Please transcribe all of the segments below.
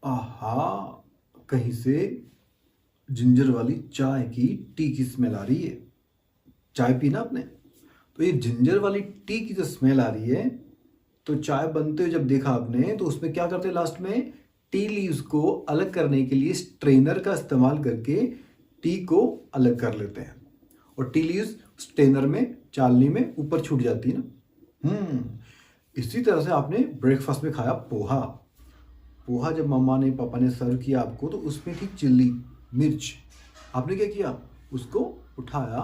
आहा, कहीं से जिंजर वाली चाय की टी की स्मेल आ रही है। चाय पीना आपने, तो ये जिंजर वाली टी की जो स्मेल आ रही है, तो चाय बनते हुए जब देखा आपने तो उसमें क्या करते हैं, लास्ट में टी लीव्स को अलग करने के लिए स्ट्रेनर का इस्तेमाल करके टी को अलग कर लेते हैं। और टी लीव्स स्ट्रेनर में, चालनी में ऊपर छूट जाती है ना। इसी तरह से आपने ब्रेकफास्ट में खाया पोहा। पोहा जब मम्मा ने पापा ने सर्व किया आपको, तो उसमें थी चिल्ली मिर्च। आपने क्या किया, उसको उठाया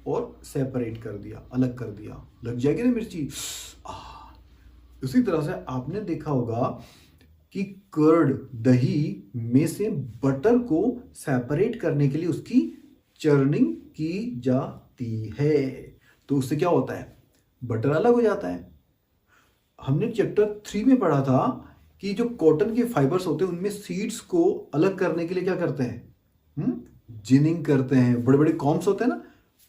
और सेपरेट कर दिया, अलग कर दिया। लग जाएगी ना मिर्ची। उसी तरह से आपने देखा होगा कि कर्ड, दही में से बटर को सेपरेट करने के लिए उसकी चर्निंग की जाती है। तो उससे क्या होता है, बटर अलग हो जाता है। हमने चैप्टर 3 में पढ़ा था कि जो कॉटन के फाइबर्स होते हैं उनमें सीड्स को अलग करने के लिए क्या करते हैं, जिनिंग करते हैं। बड़े बड़े कॉम्स होते हैं ना।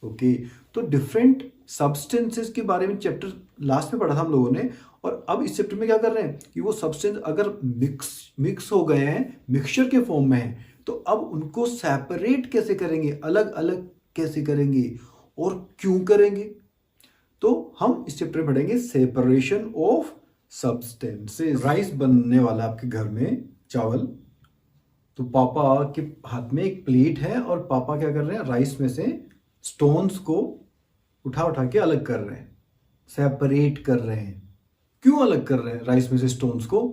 ओके, तो डिफरेंट सब्सटेंसेस के बारे में चैप्टर लास्ट में पढ़ा था हम लोगों ने। और अब इस चैप्टर में क्या कर रहे हैं कि वो सब्सटेंस अगर मिक्स हो गए हैं, मिक्सचर के फॉर्म में है, तो अब उनको सेपरेट कैसे करेंगे, अलग अलग कैसे करेंगे और क्यों करेंगे। तो हम इस चैप्टर में पढ़ेंगे सेपरेशन ऑफ सब्सटेंसेस। राइस बनने वाला आपके घर में, चावल। तो पापा के हाथ में एक प्लेट है और पापा क्या कर रहे हैं, राइस में से स्टोन्स को उठा उठा के अलग कर रहे हैं, सेपरेट कर रहे हैं। क्यों अलग कर रहे हैं राइस में से स्टोन्स को?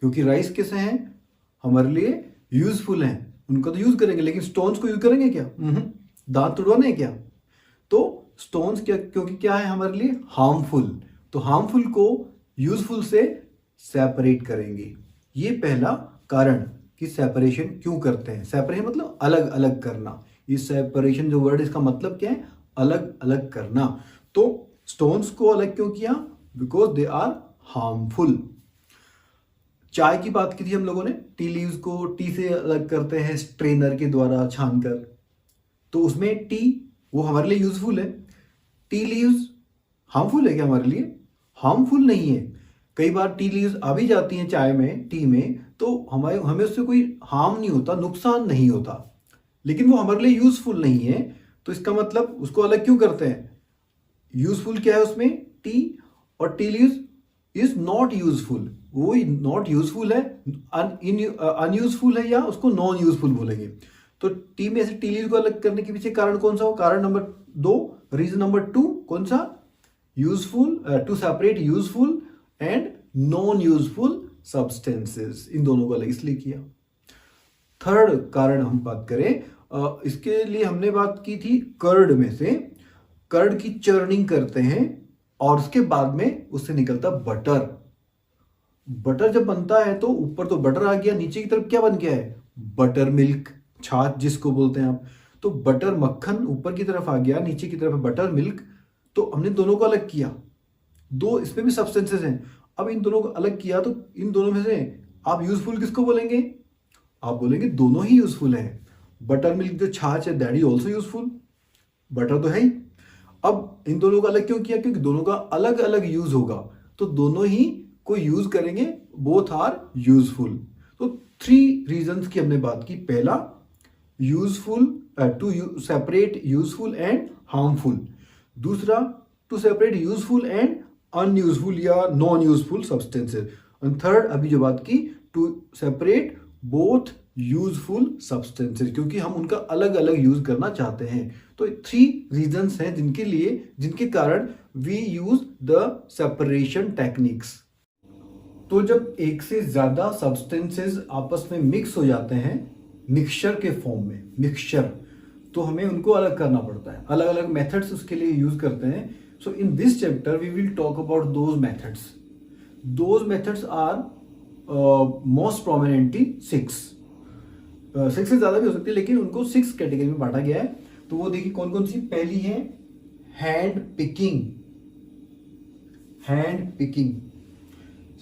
क्योंकि राइस कैसे हैं, हमारे लिए यूजफुल हैं, उनको तो यूज करेंगे, लेकिन स्टोन्स को यूज करेंगे क्या? दांत तुड़वाने हैं क्या? तो स्टोन्स क्या, क्योंकि क्या है हमारे लिए हार्मफुल, तो हार्मफुल को यूजफुल से सेपरेट करेंगे। ये पहला कारण कि सेपरेशन क्यों करते हैं। सेपरेशन मतलब अलग अलग करना। ये सेपरेशन जो वर्ड, इसका मतलब क्या है, अलग अलग करना। तो स्टोन्स को अलग क्यों किया? Because they are harmful. चाय की बात की थी हम लोगों ने, टी लीव्स को टी से अलग करते हैं स्ट्रेनर के द्वारा छानकर। तो उसमें टी, वो हमारे लिए यूजफुल है। टी लीव्स हार्मफुल है क्या हमारे लिए? हार्मफुल नहीं है। कई बार टी लीव्स आ भी जाती हैं चाय में, टी में, तो हमें उससे कोई हार्म नहीं होता, नुकसान नहीं होता, लेकिन वो हमारे लिए यूजफुल नहीं है। तो इसका मतलब उसको अलग क्यों करते हैं? यूजफुल क्या है उसमें, टी, और tea leaves is not useful. वो नॉट यूजफुल है, अनयूजफुल है, या उसको नॉन यूजफुल बोलेंगे। तो टी में से टी लीव को अलग करने के पीछे कारण कौन सा हो? कारण नंबर 2, रीजन नंबर 2 कौन सा? Useful, to separate useful and non useful substances. इन दोनों को अलग इसलिए किया। थर्ड कारण हम बात करें, इसके लिए हमने बात की थी कर्ड में से। कर्ड की चर्निंग करते हैं और उसके बाद में उससे निकलता बटर। बटर जब बनता है तो ऊपर तो बटर आ गया, नीचे की तरफ क्या बन गया है, बटर मिल्क, छाछ जिसको बोलते हैं आप। तो बटर मक्खन ऊपर की तरफ आ गया, नीचे की तरफ बटर मिल्क। तो हमने दोनों को अलग किया। दो इसमें भी सब्सटेंसेस हैं। अब इन दोनों को अलग किया तो इन दोनों में से आप यूजफुल किसको बोलेंगे? आप बोलेंगे दोनों ही यूजफुल है। बटर मिल्क जो छाछ है, that is also useful, butter तो है ही। अब इन दोनों को अलग क्यों किया? क्योंकि दोनों का अलग अलग यूज होगा, तो दोनों ही को यूज करेंगे, बोथ आर यूजफुल। तो 3 रीजंस की हमने बात की। पहला, useful, to separate useful and harmful. दूसरा, to separate useful and unuseful या non useful substances. And third, अभी जो बात की, to separate both useful substances, क्योंकि हम उनका अलग अलग यूज करना चाहते हैं। तो 3 रीजंस हैं जिनके कारण we use the separation techniques. तो जब एक से ज्यादा सब्सटेंसेस आपस में मिक्स हो जाते हैं मिक्सचर के फॉर्म में, मिक्सचर, तो हमें उनको अलग करना पड़ता है। अलग अलग मेथड्स उसके लिए यूज करते हैं। So in this chapter we will talk about those methods. Those methods are most prominently 6 से ज्यादा भी हो सकती है, लेकिन उनको 6 कैटेगरी में बांटा गया है। तो वो देखिए कौन कौन सी। पहली है hand picking, hand picking.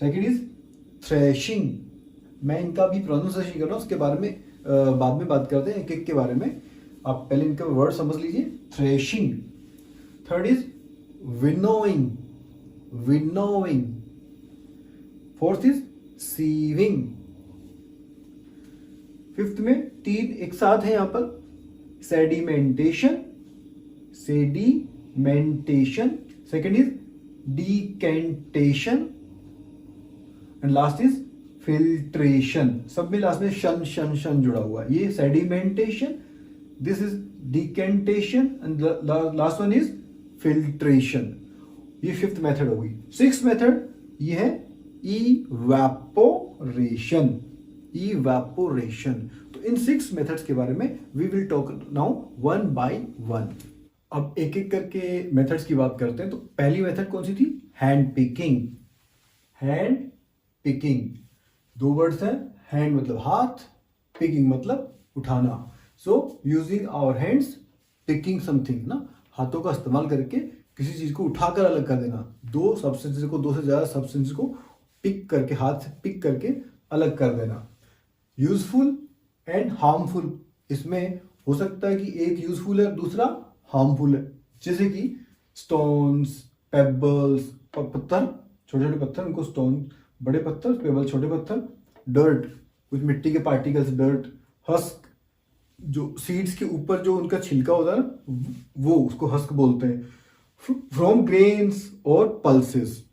Second is threshing. मैं इनका भी प्रोनाउंसिएशन कर रहा हूँ, उसके बारे में बाद में बात करते हैं एक एक के बारे में। आप पहले इनका वर्ड समझ लीजिए, threshing. Third is winnowing, winnowing. Fourth is sieving, fifth में 3 एक साथ है यहाँ पर, sedimentation, second is decantation and last is filtration. सब में लास्ट में शन जुड़ा हुआ है। ये sedimentation, this is decantation and last one is filtration. ये फिफ्थ मेथड होगी। सिक्स्थ मेथड ये है इवैपोरेशन। तो इन 6 मेथड्स के बारे में we will talk now one by one. अब एक एक करके मेथड्स की बात करते हैं। तो पहली मेथड कौन सी थी? Hand picking. Hand picking, 2 words हैं, हैंड मतलब हाथ, पिकिंग मतलब उठाना। So using our hands picking something ना, हाथों का इस्तेमाल करके किसी चीज को उठाकर अलग कर देना। 2 सब्सटेंसेस को, 2 से ज्यादा सब्सटेंसेस को पिक करके, हाथ से पिक करके अलग कर देना। यूजफुल एंड हार्मफुल, इसमें हो सकता है कि एक यूजफुल है, दूसरा हार्मफुल है। जैसे कि स्टोन्स, पेबल्स, पत्थर, छोटे छोटे पत्थर, उनको स्टोन बड़े पत्थर, पेबल छोटे पत्थर, डर्ट, कुछ मिट्टी के पार्टिकल्स, डर्ट, हस्क, जो सीड्स के ऊपर जो उनका छिलका होता है ना, वो उसको हस्क बोलते हैं। फ्रॉम ग्रेन्स और पल्सेस,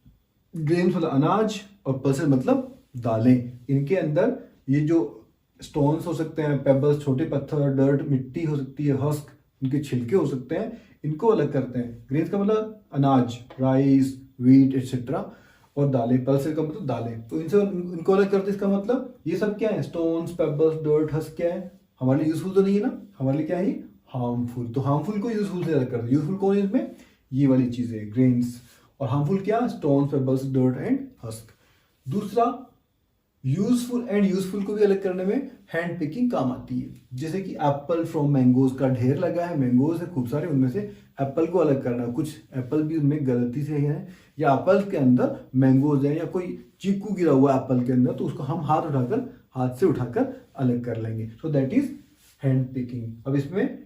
ग्रेन्स मतलब अनाज और पल्सेस मतलब दालें। इनके अंदर ये जो स्टोन्स हो सकते हैं, पेबल्स छोटे पत्थर, डर्ट मिट्टी हो सकती है, हस्क इनके छिलके हो सकते हैं, इनको अलग करते हैं। ग्रेन्स का मतलब अनाज, राइस, व्हीट एटसेट्रा, और दालें, पल्सेस का मतलब दालें। तो इनसे इनको अलग करते हैं। इसका मतलब ये सब क्या है? स्टोन्स, पेबल्स, डर्ट, हस्क क्या है? हमारे लिए यूजफुल तो नहीं है ना, हमारे लिए क्या है? हार्मफुल। तो हार्मफुल को यूजफुल से अलग करते हैं। यूजफुल कौन है इसमें? ये वाली चीजें, ग्रेन्स। और हार्मफुल क्या? Stones, pebbles, dirt and husk. दूसरा, यूजफुल एंड यूजफुल को भी अलग करने में हैंड पिकिंग काम आती है। जैसे कि एप्पल फ्रॉम मैंगोज का ढेर लगा है, मैंगोज है खूब सारे, उनमें से एप्पल को अलग करना। कुछ एप्पल भी उनमें गलती से है, या एप्पल के अंदर मैंगोज है, या कोई चीकू गिरा हुआ एप्पल के अंदर, तो उसको हम हाथ से उठाकर अलग कर लेंगे। सो दैट इज हैंड पिकिंग। अब इसमें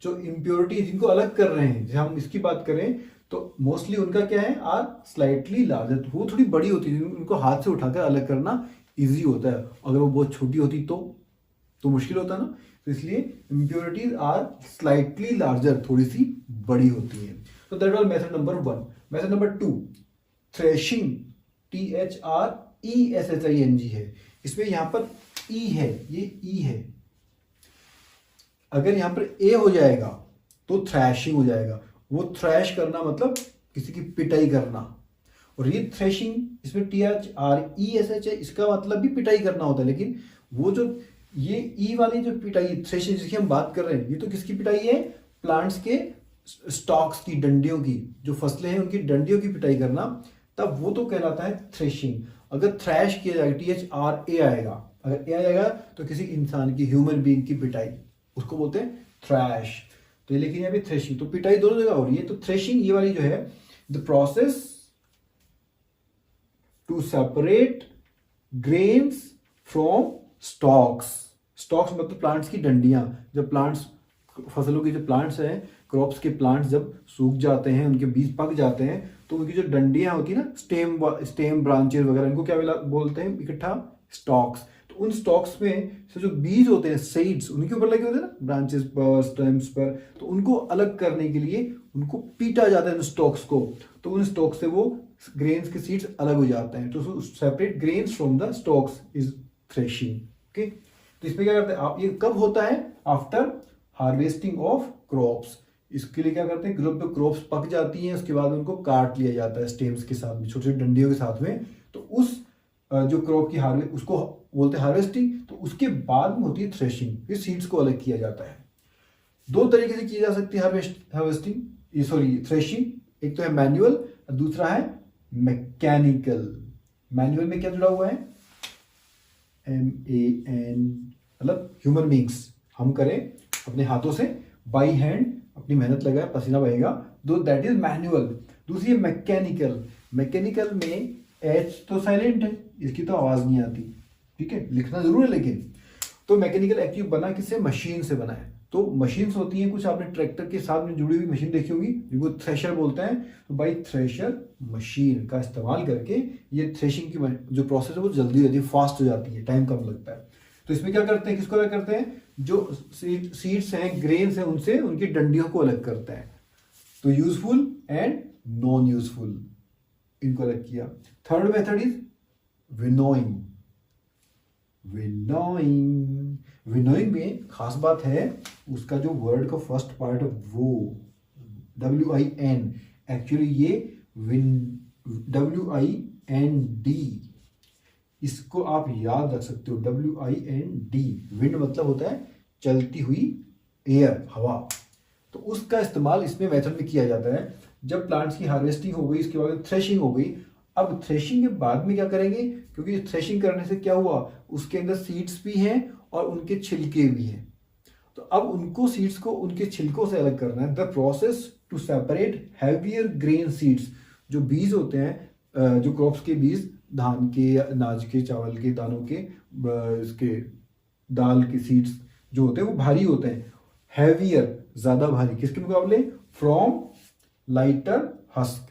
जो इम्प्योरिटी जिनको अलग कर रहे हैं, जैसे हम इसकी बात करें तो मोस्टली उनका क्या है? आर स्लाइटली लार्जर, वो थोड़ी बड़ी होती है, उनको हाथ से उठाकर अलग करना इजी होता है। अगर वो बहुत छोटी होती तो मुश्किल होता ना। तो इसलिए इम्प्योरिटीज आर स्लाइटली लार्जर, थोड़ी सी बड़ी होती है। तो that was method number 1। Method number 2, threshing, THRESHING है। इसमें यहां पर ई है, ये ई है। अगर यहां पर ए हो जाएगा तो थ्रैशिंग हो जाएगा। वो थ्रैश करना मतलब किसी की पिटाई करना। और ये थ्रेशिंग, इसमें THRESH है, इसका मतलब भी पिटाई करना होता है। लेकिन वो जो ये ई वाली जो पिटाई, थ्रेशिंग जिसकी हम बात कर रहे हैं, ये तो किसकी पिटाई है? प्लांट्स के स्टॉक्स की, डंडियों की, जो फसलें हैं उनकी डंडियों की पिटाई करना, तब वो तो कहलाता है थ्रेशिंग। अगर थ्रैश किया जाएगा, THRA आएगा, अगर ए आएगा तो किसी इंसान की, ह्यूमन बीइंग की पिटाई, उसको बोलते हैं थ्रैश। तो ये लेकिन यहाँ पे थ्रेशिंग, तो पिटाई दोनों जगह हो रही है। तो थ्रेशिंग ये वाली जो है, the process to separate grains from stalks. Stalks मतलब प्लांट्स की डंडियां। जब प्लांट्स, फसलों के जो प्लांट्स हैं, क्रॉप्स के प्लांट्स जब सूख जाते हैं, उनके बीज पक जाते हैं, तो उनकी जो डंडियां होती है ना, स्टेम ब्रांचेस वगैरह, इनको क्या बोलते हैं इकट्ठा? स्टॉक्स। तो उन स्टॉक्स में से जो बीज होते हैं, सीड्स, उनके ऊपर लगे होते हैं ना, ब्रांचेस पर, स्टेम्स पर, तो उनको अलग करने के लिए उनको पीटा जाता है, उन स्टॉक्स को। तो उन स्टॉक्स से वो ग्रेन्स के सीड्स अलग हो जाते हैं। तो separate grains from the stocks is threshing. Okay, तो इसमें क्या करते हैं आप? ये कब होता है? After harvesting of crops. इसके लिए क्या करते हैं? जब क्रॉप्स पक जाती हैं, उसके बाद उनको काट लिया जाता है स्टेम्स के साथ में, छोटे छोटे डंडियों के साथ में। तो उस जो क्रॉप की हार्वेस्ट, उसको बोलते हैं हार्वेस्टिंग। तो उसके बाद में होती है थ्रेशिंग, फिर सीड्स को अलग किया जाता है। 2 तरीके से की जा सकती है हार्वेस्टिंग, सॉरी थ्रेशिंग। एक तो है मैनुअल, दूसरा है मैकेनिकल। मैनुअल में क्या जुड़ा हुआ है? MAN, मतलब ह्यूमन बींग्स, हम करें अपने हाथों से, बाई हैंड, अपनी मेहनत लगाए, पसीना बहेगा, दो दैट इज मैनुअल। दूसरी है मैकेनिकल। मैकेनिकल में H तो साइलेंट है, इसकी तो आवाज नहीं आती, ठीक है, लिखना जरूर है लेकिन। तो मैकेनिकल एक्चुअली बना किससे? मशीन से बना है। तो मशीन्स होती हैं कुछ, आपने ट्रैक्टर के साथ में जुड़ी हुई मशीन देखी होगी, जिनको थ्रेशर बोलते हैं। तो बाई थ्रेशर मशीन का इस्तेमाल करके ये थ्रेशिंग की जो प्रोसेस है वो जल्दी हो जाती है, फास्ट हो जाती है, टाइम कम लगता है। तो इसमें क्या करते हैं, किसको अलग करते हैं, जो सीड्स हैं, ग्रेन्स हैं, उनसे उनकी डंडियों को अलग करते हैं। तो यूजफुल एंड नॉन यूजफुल, इनको अलग किया। Third method is winnowing. Winnowing, winnowing में खास बात है उसका जो वर्ड का फर्स्ट पार्ट है वो, WIN, एक्चुअली ये WIND, इसको आप याद रख सकते हो, WIND। विंड मतलब होता है चलती हुई एयर, हवा। तो उसका इस्तेमाल इसमें मेथड में किया जाता है। जब प्लांट्स की हार्वेस्टिंग हो गई, इसके बाद थ्रेशिंग हो गई। अब थ्रेशिंग के बाद में क्या करेंगे, क्योंकि थ्रेशिंग करने से क्या हुआ, उसके अंदर सीड्स भी हैं और उनके छिलके भी हैं। तो अब उनको सीड्स को उनके छिलकों से अलग करना है। The process to separate heavier grain seeds, जो बीज होते हैं, जो क्रॉप्स के बीज, धान के, अनाज के, चावल के दानों के, इसके दाल के सीड्स जो होते हैं वो भारी होते हैं। हैवियर, ज्यादा भारी, किसके मुकाबले, फ्रॉम लाइटर हस्क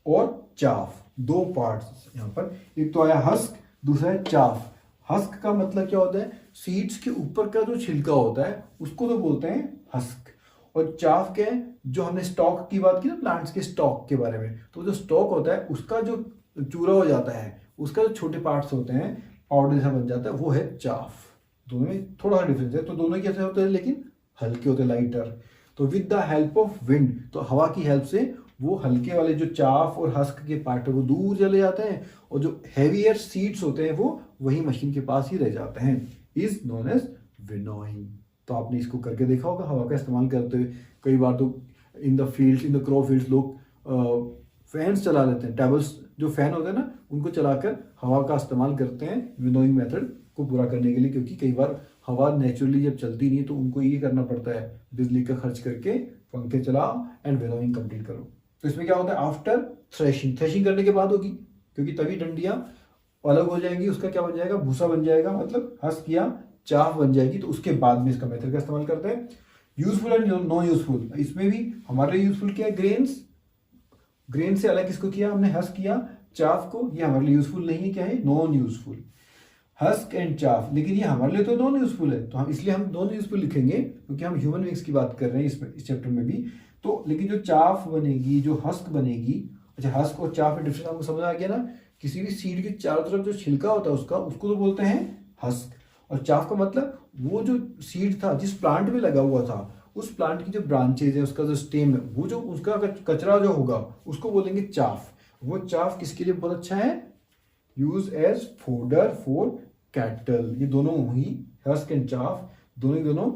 और चाफ। दो पार्ट्स यहाँ पर, एक तो आया हस्क, दूसरा है चाफ। हस्क का मतलब क्या होता है, सीड्स के ऊपर का जो छिलका होता है उसको तो बोलते हैं हस्क। और चाफ क्या है, जो हमने स्टॉक की बात की ना, प्लांट्स के स्टॉक के बारे में, तो जो स्टॉक होता है उसका जो चूरा हो जाता है, उसका जो छोटे पार्ट्स होते हैं, पाउडर जैसा बन जाता है, वो है चाफ। दोनों में थोड़ा सा डिफरेंस है। तो दोनों कैसे होते हैं, लेकिन हल्के होते हैं, लाइटर। तो with the help of wind, तो हवा की हेल्प से वो हल्के वाले जो चाफ और हस्क के पार्ट है वो दूर चले जाते हैं, और जो हैवियर सीड्स होते हैं वो वही मशीन के पास ही रह जाते हैं। Is known as winnowing. तो आपने इसको करके देखा होगा हवा का इस्तेमाल करते हुए। कई बार तो in the fields, in the crop fields, लोग फैंस चला लेते हैं, टेबल्स जो फैन होते हैं ना, उनको चलाकर हवा का इस्तेमाल करते हैं विनोइंग मेथड को पूरा करने के लिए। क्योंकि कई बार हवा नेचुरली जब चलती नहीं तो उनको ये करना पड़ता है, बिजली का खर्च करके पंखे चलाओ एंड विनोइंग कंप्लीट करो। तो इसमें क्या होता है, आफ्टर थ्रेशिंग, थ्रेशिंग करने के बाद होगी, क्योंकि तभी डंडियां अलग हो जाएंगी, उसका क्या बन जाएगा, भूसा बन जाएगा, मतलब हस्क या चाफ बन जाएगी। तो उसके बाद में इसका मेथड का इस्तेमाल करते हैं। यूजफुल एंड नॉन यूजफुल, इसमें भी हमारे लिए यूजफुल क्या है, ग्रेन्स। ग्रेन से अलग किसको किया हमने, हस्क किया, चाफ को। ये हमारे लिए यूजफुल नहीं है, क्या है, non useful. Husk and chaff, लेकिन ये हमारे लिए तो नॉन यूजफुल है, तो हम इसलिए हम नॉन यूजफुल लिखेंगे, क्योंकि हम ह्यूमन बींग्स की बात कर रहे हैं इस चैप्टर में भी। तो लेकिन जो चाफ बनेगी, जो हस्क बनेगी, अच्छा हस्क और चाफ में डिफरेंस आपको समझ आ गया ना। किसी भी सीड के चारों तरफ जो छिलका होता है उसका, उसको तो बोलते हैं हस्क। और चाफ का मतलब वो जो सीड था, जिस प्लांट में लगा हुआ था, उस प्लांट की जो ब्रांचेज है, उसका जो स्टेम है, वो जो उसका कचरा जो होगा उसको बोलेंगे चाफ। वो चाफ किसके लिए बहुत अच्छा है, use as fodder for cattle. ये दोनों ही, हस्क एंड चाफ, दोनों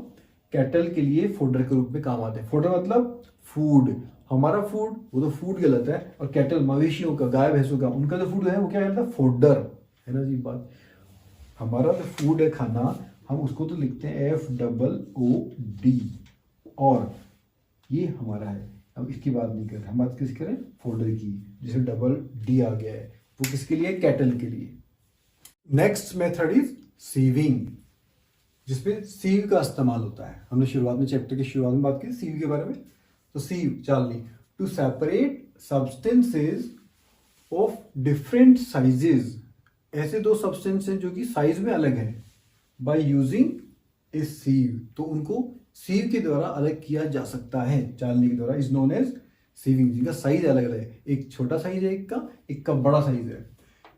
कैटल के लिए फोडर के रूप में काम आते हैं। फोडर मतलब फूड, हमारा फूड वो तो फूड गलत है, और कैटल मवेशियों का, गाय भैंसों का, उनका जो फूड है वो क्या कहता है, फोडर, है ना जी बात। हमारा जो फूड है, खाना, हम उसको तो लिखते हैं FOOD, और ये हमारा है। अब इसकी बात नहीं कर रहे, हम बात किसकी करें, फोल्डर की, जिसे DD आ गया है, वो किसके लिए, कैटल के लिए। नेक्स्ट मेथड इज सीविंग, जिसमें सीव का इस्तेमाल होता है। हमने शुरुआत में, चैप्टर की शुरुआत में बात की सीव के बारे में। तो सीव, चालनी, to separate substances of different sizes, ऐसे दो सब्सटेंस हैं जो कि साइज में अलग है, बाय यूजिंग ए सीव, तो उनको सीव के द्वारा अलग किया जा सकता है, चालनी के द्वारा, इज नोन एज सीविंग, जिनका साइज अलग अलग है। एक छोटा साइज है, एक का बड़ा साइज है।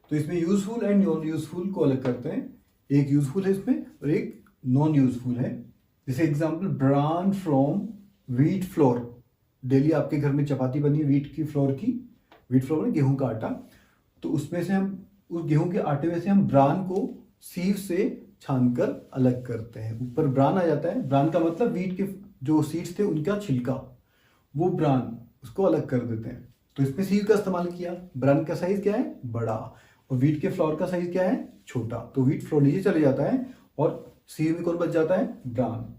तो इसमें यूजफुल एंड नॉन यूजफुल को अलग करते हैं। एक यूजफुल है इसमें और एक नॉन यूजफुल है। जैसे example, bran from wheat flour. Daily आपके घर में चपाती बनी है व्हीट की फ्लोर की, व्हीट फ्लोर में गेहूं का आटा, तो उसमें से हम, उस गेहूं के आटे में से हम ब्रान को सीव से छानकर अलग करते हैं। ऊपर ब्रान आ जाता है, ब्रान का मतलब व्हीट के जो सीड्स थे उनका छिलका, वो ब्रान, उसको अलग कर देते हैं। तो इसमें सीव का इस्तेमाल किया। ब्रान का साइज क्या है, बड़ा, और व्हीट के फ्लोर का साइज क्या है, छोटा। तो व्हीट फ्लोर नीचे चले जाता है और सीव में कौन बच जाता है, ब्रान।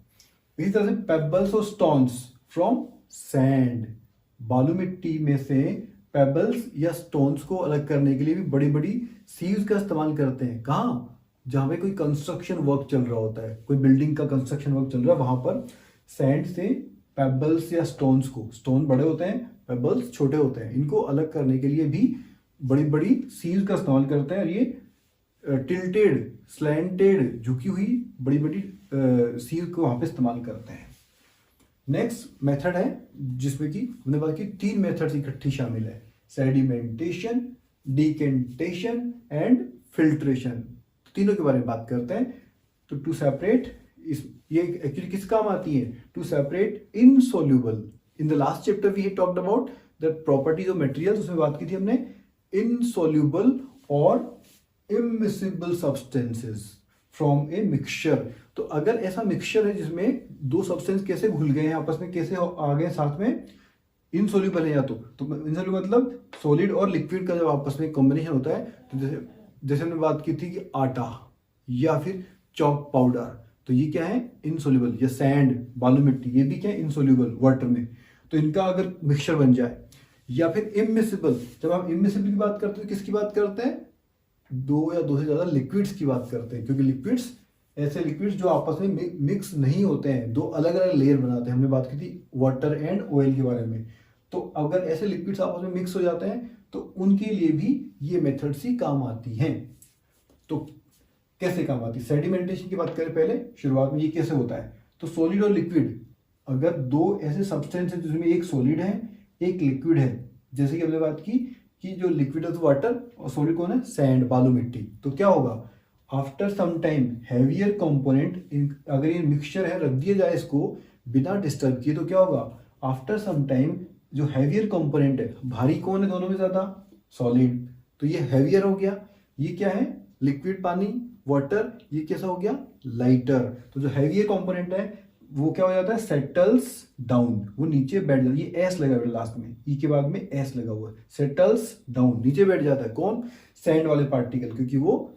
इसी तरह से पेबल्स और स्टोन्स फ्रॉम सैंड, बालू मिट्टी में से पेबल्स या स्टोन्स को अलग करने के लिए भी बड़ी बड़ी सीव्स का इस्तेमाल करते हैं। कहाँ, जहाँ पे कोई कंस्ट्रक्शन वर्क चल रहा होता है, कोई बिल्डिंग का कंस्ट्रक्शन वर्क चल रहा है, वहां पर सैंड से पेबल्स या स्टोन्स को, स्टोन बड़े होते हैं, पेबल्स छोटे होते हैं, इनको अलग करने के लिए भी बड़ी बड़ी सीव्स का इस्तेमाल करते हैं। और ये टिल्टेड, स्लैंटेड, झुकी हुई बड़ी बड़ी सील को वहां पे इस्तेमाल करते हैं। नेक्स्ट मेथड है जिसमें कि हमने बात की 3 मेथड्स इकट्ठी शामिल है, सेडिमेंटेशन, डिकेंटेशन एंड फिल्ट्रेशन। तीनों के बारे में बात करते हैं। तो टू सेपरेट ये एक्चुअली किस काम आती है? To separate insoluble. In the last chapter we had talked about the properties of materials, उसमें बात की थी हमने इनसोल्यूबल और immiscible substances from a mixture. तो अगर ऐसा मिक्सचर है जिसमें 2 सब्सटेंस कैसे घुल गए हैं आपस में, कैसे आ गए साथ में, इनसोल्यूबल है या तो इनसोल्यूबल मतलब सॉलिड और लिक्विड का जब आपस में कॉम्बिनेशन होता है, तो जैसे हमने बात की थी कि आटा या फिर चॉक पाउडर, तो ये क्या है? इनसोल्यूबल। या सैंड, बालू मिट्टी, ये भी क्या है? इनसोल्यूबल वाटर में। तो इनका अगर मिक्सचर बन जाए, या फिर इमिसिबल। जब हम इमिसिबल की बात करते हैं किसकी बात करते हैं? 2 या 2 से ज्यादा लिक्विड्स की बात करते हैं, क्योंकि लिक्विड्स ऐसे लिक्विड्स जो आपस में मिक्स नहीं होते हैं, 2 अलग अलग लेयर बनाते हैं। हमने बात की थी वाटर एंड ऑयल के बारे में। तो अगर ऐसे लिक्विड्स आपस में मिक्स हो जाते हैं तो उनके लिए भी ये मेथड्स ही काम आती हैं। तो कैसे काम आती है? सेडिमेंटेशन की बात करें पहले शुरुआत में, ये कैसे होता है? तो सॉलिड और लिक्विड, अगर 2 ऐसे सब्सटेंस है जिसमें एक सॉलिड है एक लिक्विड है, जैसे कि हमने बात की कि जो लिक्विड है तो वाटर और सॉलिड कौन है? सैंड, बालू मिट्टी। तो क्या होगा? After some time heavier component, अगर ये मिक्सचर है रख दिया जाए इसको बिना डिस्टर्ब किए, तो क्या होगा? आफ्टर सम टाइम जो हैवियर कंपोनेंट है, भारी कौन है दोनों में ज्यादा? सॉलिड। तो ये हैवियर हो गया। ये क्या है? लिक्विड पानी, वाटर। ये कैसा हो गया? लाइटर। तो जो हैवियर कंपोनेंट है वो क्या हो जाता है? सेटल्स डाउन, वो नीचे बैठ जाता है। ये एस लगा हुआ है लास्ट में, ई के बाद में एस लगा हुआ है, सेटल्स डाउन, नीचे बैठ जाता है। कौन? सैंड वाले पार्टिकल, क्योंकि वो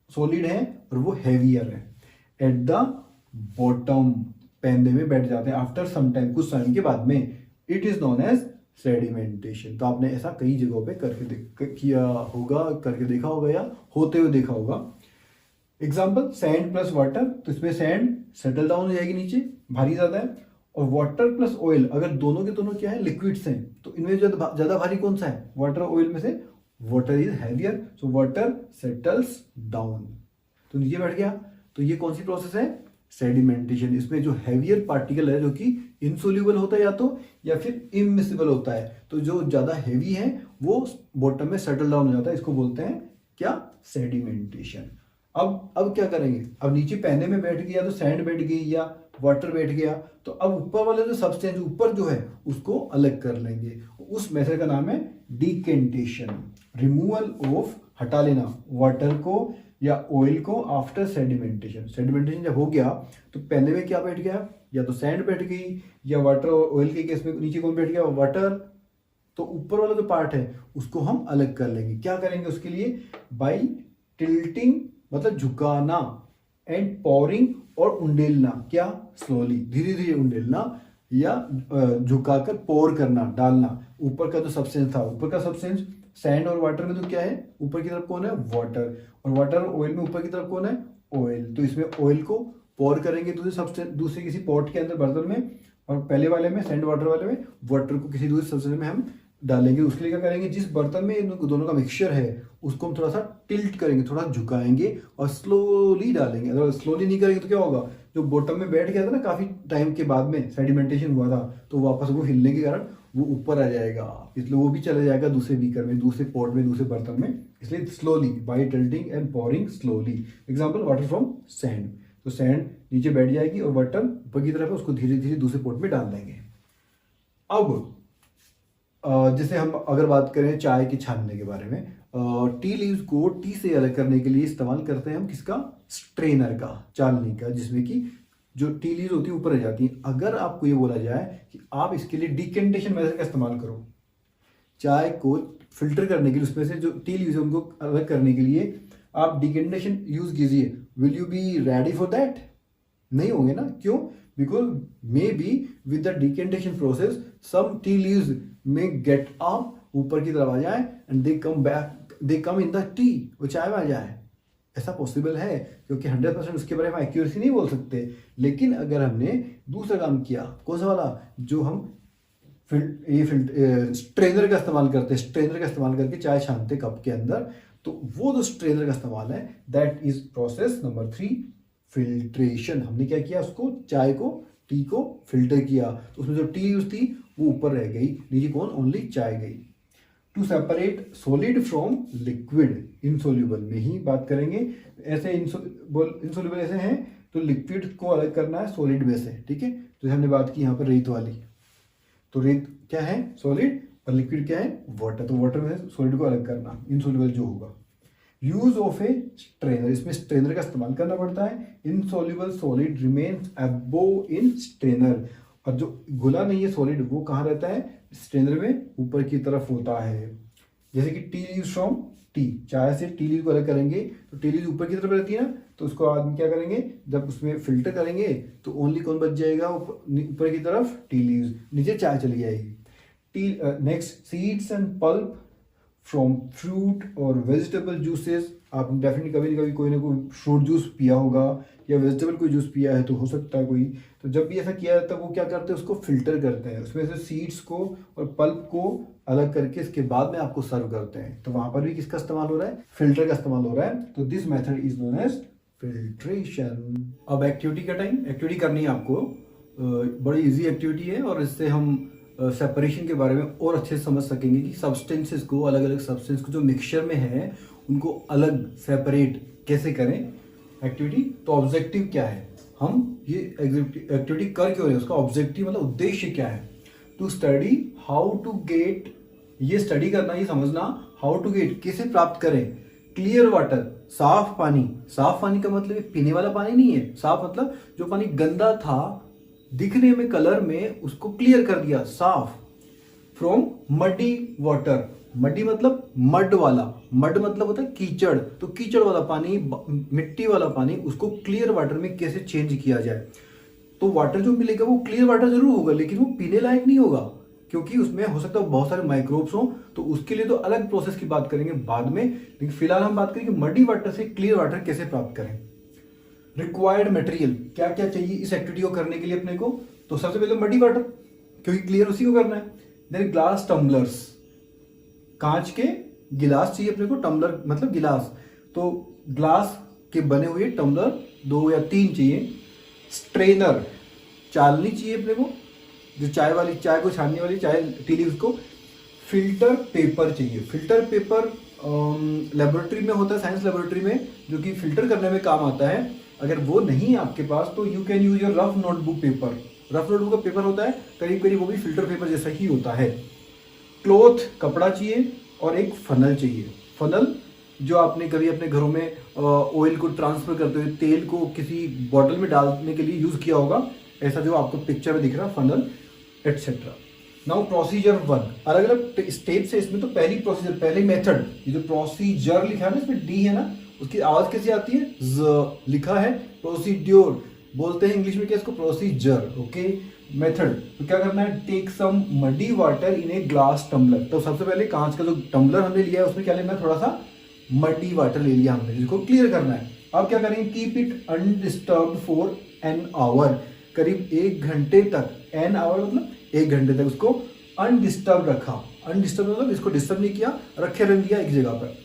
सॉलिड है और वो हैवियर है। एट द बॉटम, पैंदे में बैठ जाते हैं आफ्टर सम टाइम, कुछ समय के बाद में। It is known as sedimentation. तो आपने ऐसा कई जगहों पे किया होगा, करके देखा होगा या होते हुए देखा होगा। एग्जाम्पल, सैंड प्लस वाटर, तो इसमें सैंड सेटल डाउन हो जाएगी नीचे, भारी ज्यादा है। और वाटर प्लस ऑयल, अगर दोनों के दोनों क्या है? लिक्विड्स हैं, तो इनमें ज्यादा भारी कौन सा है? वाटर और ऑयल में से water is heavier, so water settles down, तो नीचे बैठ गया। तो ये कौन सी प्रोसेस है? सेडिमेंटेशन। इसमें जो हैवियर पार्टिकल है जो कि इनसोल्यूबल होता है या फिर इमिसिबल होता है, तो जो ज्यादा हैवी है वो बॉटम में सेटल डाउन हो जाता है, इसको बोलते हैं क्या? सेडिमेंटेशन। अब क्या करेंगे? अब नीचे पैने में बैठ गया तो सैंड बैठ गई या वाटर बैठ गया, तो अब ऊपर वाले जो सब्सटेंस ऊपर जो है उसको अलग कर लेंगे। उस मेथड का नाम है डिकेंटेशन, रिमूवल ऑफ, हटा लेना वाटर को या ऑयल को आफ्टर सेडिमेंटेशन। सेडिमेंटेशन जब हो गया तो पैने में क्या बैठ गया? या तो सैंड बैठ गई या वाटर और ऑयल के केस में नीचे कौन बैठ गया? वाटर। तो ऊपर वाला जो पार्ट है उसको हम अलग कर लेंगे। क्या करेंगे उसके लिए? बाय टिल्टिंग, मतलब झुकाना, एंड पॉरिंग और उंडेलना। क्या? स्लोली, धीरे धीरे उंडेलना या झुकाकर पोर करना, डालना। ऊपर का जो सब्सटेंस था, ऊपर का सब्सटेंस सैंड और वाटर में तो क्या है? ऊपर की तरफ कौन है? वाटर। और वाटर और ऑयल में ऊपर की तरफ कौन है? ऑयल। तो इसमें ऑयल को पोर करेंगे दूसरे किसी पॉट के अंदर, बर्तन में, और पहले वाले में सैंड वाटर वाले में वाटर को किसी दूसरे सब्सटेंस में हम डालेंगे। उसके लिए क्या करेंगे? जिस बर्तन में इन दोनों का मिक्सचर है उसको हम थोड़ा सा टिल्ट करेंगे, थोड़ा झुकाएंगे और स्लोली डालेंगे। अगर स्लोली नहीं करेंगे तो क्या होगा? जो बॉटम में बैठ गया था ना काफी टाइम के बाद में सेडिमेंटेशन हुआ था, तो वापस वो हिलने के कारण वो ऊपर आ जाएगा, इसलिए वो भी चला जाएगा दूसरे बीकर में, दूसरे पॉट में, दूसरे बर्तन में। इसलिए slowly, by tilting and pouring slowly. Example, water from sand, तो सैंड नीचे बैठ जाएगी और वाटर ऊपर की तरफ है, उसको धीरे धीरे दूसरे पॉट में डाल देंगे। अब जैसे हम अगर बात करें चाय के छानने के बारे में, टी लीव्स को टी से अलग करने के लिए इस्तेमाल करते हैं हम किसका? स्ट्रेनर का, चालनी का, जिसमें कि जो टी लीव्स होती है ऊपर रह जाती हैं। अगर आपको ये बोला जाए कि आप इसके लिए डिकेंटेशन मेथड का इस्तेमाल करो, चाय को फिल्टर करने के लिए, उसमें से जो टी लीव्स है उनको अलग करने के लिए आप डिकेंटेशन यूज कीजिए, will you be ready for that? नहीं होंगे ना। क्यों? Because may be with the decantation process some tea leaves में गेट अप, ऊपर की तरफ आ जाए, and they come back, they come in the tea, वो चाय में आ जाए। ऐसा पॉसिबल है, क्योंकि 100% उसके बारे में एक्यूरेसी नहीं बोल सकते। लेकिन अगर हमने दूसरा काम किया, कौन सा वाला? जो हम स्ट्रेनर का इस्तेमाल करते हैं, स्ट्रेनर का इस्तेमाल करके चाय छानते कप के अंदर, तो वो जो स्ट्रेनर का इस्तेमाल है, that is process number 3, filtration. हमने क्या किया, उसको चाय को, टी को फिल्टर किया, तो उसमें जो टी यूज थी वो ऊपर रह गई, नीचे कौन, ओनली चाय गई। To separate solid from liquid, insoluble में ही बात करेंगे। ऐसे इनसोल्यूबल ऐसे हैं तो लिक्विड को अलग करना है सॉलिड में से, ठीक है। तो हमने बात की यहाँ पर रेत वाली, तो रेत क्या है, सॉलिड, और लिक्विड क्या है, वाटर। तो वाटर में सॉलिड को अलग करना, इनसोल्यूबल जो होगा। यूज ऑफ ए स्ट्रेनर, इसमें स्ट्रेनर का इस्तेमाल करना पड़ता है। इनसोल्यूबल सॉलिड रिमेन्स अबोव इन स्ट्रेनर, और जो घुला नहीं है सॉलिड वो कहाँ रहता है, स्ट्रेनर में ऊपर की तरफ होता है। जैसे कि टी लीव्स फ्रॉम टी, चाय से टी लीव को अलग करेंगे तो टी लीव ऊपर की तरफ रहती है ना, तो उसको आदमी क्या करेंगे, जब उसमें फिल्टर करेंगे तो ओनली कौन बच जाएगा, ऊपर की तरफ टी लीव्स, नीचे चाय चली जाएगी। T next, seeds and pulp from fruit और वेजिटेबल जूसेस। आप डेफिनेटली कभी ना कभी कोई ना कोई फ्रूट जूस पिया होगा या वेजिटेबल कोई जूस पिया है, तो हो सकता है कोई, तो जब भी ऐसा किया जाता है वो क्या करते हैं, उसको फिल्टर करते हैं, उसमें से सीड्स को और पल्प को अलग करके इसके बाद में आपको सर्व करते हैं। तो वहां पर भी किसका इस्तेमाल हो रहा है, फिल्टर का इस्तेमाल हो रहा है। तो this method is known as filtration. अब एक्टिविटी का टाइम, एक्टिविटी करनी है आपको, बड़ी इजी एक्टिविटी है, और इससे हम सेपरेशन के बारे में और अच्छे से समझ सकेंगे कि सब्सटेंसेस को, अलग अलग सब्सटेंस को जो मिक्सचर में है उनको अलग सेपरेट कैसे करें। एक्टिविटी, तो ऑब्जेक्टिव क्या है, हम ये एक्टिविटी कर क्यों रहे हैं, उसका ऑब्जेक्टिव मतलब उद्देश्य क्या है। To study how to get, ये स्टडी करना, ये समझना, हाउ टू गेट कैसे प्राप्त करें, क्लियर वाटर, साफ पानी। साफ पानी का मतलब पीने वाला पानी नहीं है, साफ मतलब जो पानी गंदा था दिखने में, कलर में, उसको क्लियर कर दिया, साफ। फ्रॉम मडी वाटर, मडी मतलब मड वाला, मड मतलब होता है कीचड़, तो कीचड़ वाला पानी, मिट्टी वाला पानी, उसको क्लियर वाटर में कैसे चेंज किया जाए। तो वाटर जो मिलेगा वो क्लियर वाटर जरूर होगा, लेकिन वो पीने लायक नहीं होगा, क्योंकि उसमें हो सकता है बहुत सारे माइक्रोब्स हो, तो उसके लिए तो अलग प्रोसेस की बात करेंगे बाद में, लेकिन फिलहाल हम बात करेंगे मडी वाटर से क्लियर वाटर कैसे प्राप्त करें। रिक्वायर्ड मटेरियल, क्या क्या चाहिए इस एक्टिविटी को करने के लिए अपने को, तो सबसे पहले मडी वाटर, क्योंकि क्लियर उसी को करना है। देन ग्लास टम्बलर्स, कांच के गिलास चाहिए अपने को, टम्बलर मतलब गिलास, तो ग्लास के बने हुए टम्बलर 2 या 3 चाहिए। स्ट्रेनर, चालनी चाहिए अपने को, जो चाय वाली, चाय को छानने वाली, चाय टी लीव्स को। फिल्टर पेपर चाहिए, फिल्टर पेपर लेबोरेटरी में होता है, साइंस लेबोरेटरी में, जो कि फिल्टर करने में काम आता है। अगर वो नहीं है आपके पास तो you can use your rough notebook paper, rough notebook का पेपर होता है करीब करीब, वो भी फिल्टर पेपर जैसा ही होता है। क्लॉथ, कपड़ा चाहिए, और एक फनल चाहिए। फनल जो आपने कभी अपने घरों में ऑयल को ट्रांसफर करते हुए तेल को किसी बॉटल में डालने के लिए यूज किया होगा, ऐसा जो आपको पिक्चर में दिख रहा है, फनल एक्सेट्रा। नाउ प्रोसीजर 1, अलग अलग स्टेप्स है इसमें। तो पहली प्रोसीजर, पहली मेथड, ये जो प्रोसीजर लिखा है ना, इसमें डी है ना, उसकी आवाज कैसे आती है, ज लिखा है। प्रोसीड्योर बोलते हैं इंग्लिश में क्या इसको, प्रोसीजर, ओके। मेथड, तो क्या करना है, take some muddy water in a glass tumbler. तो सबसे पहले कांच का जो टम्बलर हमने लिया है उसमें क्या लेना है, थोड़ा सा मडी वाटर ले लिया हमने, जिसको क्लियर करना है। अब क्या करेंगे, keep it undisturbed for an hour, करीब 1 घंटे तक, एन आवर मतलब 1 घंटे तक उसको अनडिस्टर्ब रखा। अनडिस्टर्ब मतलब इसको डिस्टर्ब नहीं किया, रखे रख दिया एक जगह पर।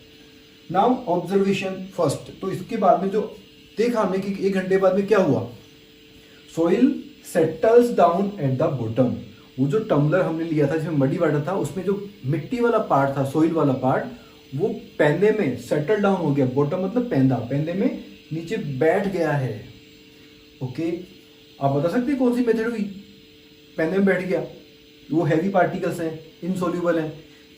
नाउ ऑब्जर्वेशन फर्स्ट, तो इसके बाद में जो देखा हमने कि 1 घंटे बाद में क्या हुआ, soil settles down at the bottom. वो जो टम्बलर हमने लिया था जिसमें मडी वाटर था, उसमें जो मिट्टी वाला पार्ट था, सोइल वाला पार्ट, वो पैंदे में सेटल डाउन हो गया। बॉटम मतलब पैंदा, पैंदे में नीचे बैठ गया है, ओके। आप बता सकते हैं कौन सी मेथड हुई, पैंदे में बैठ गया, वो हैवी पार्टिकल्स हैं, इनसोल्यूबल हैं,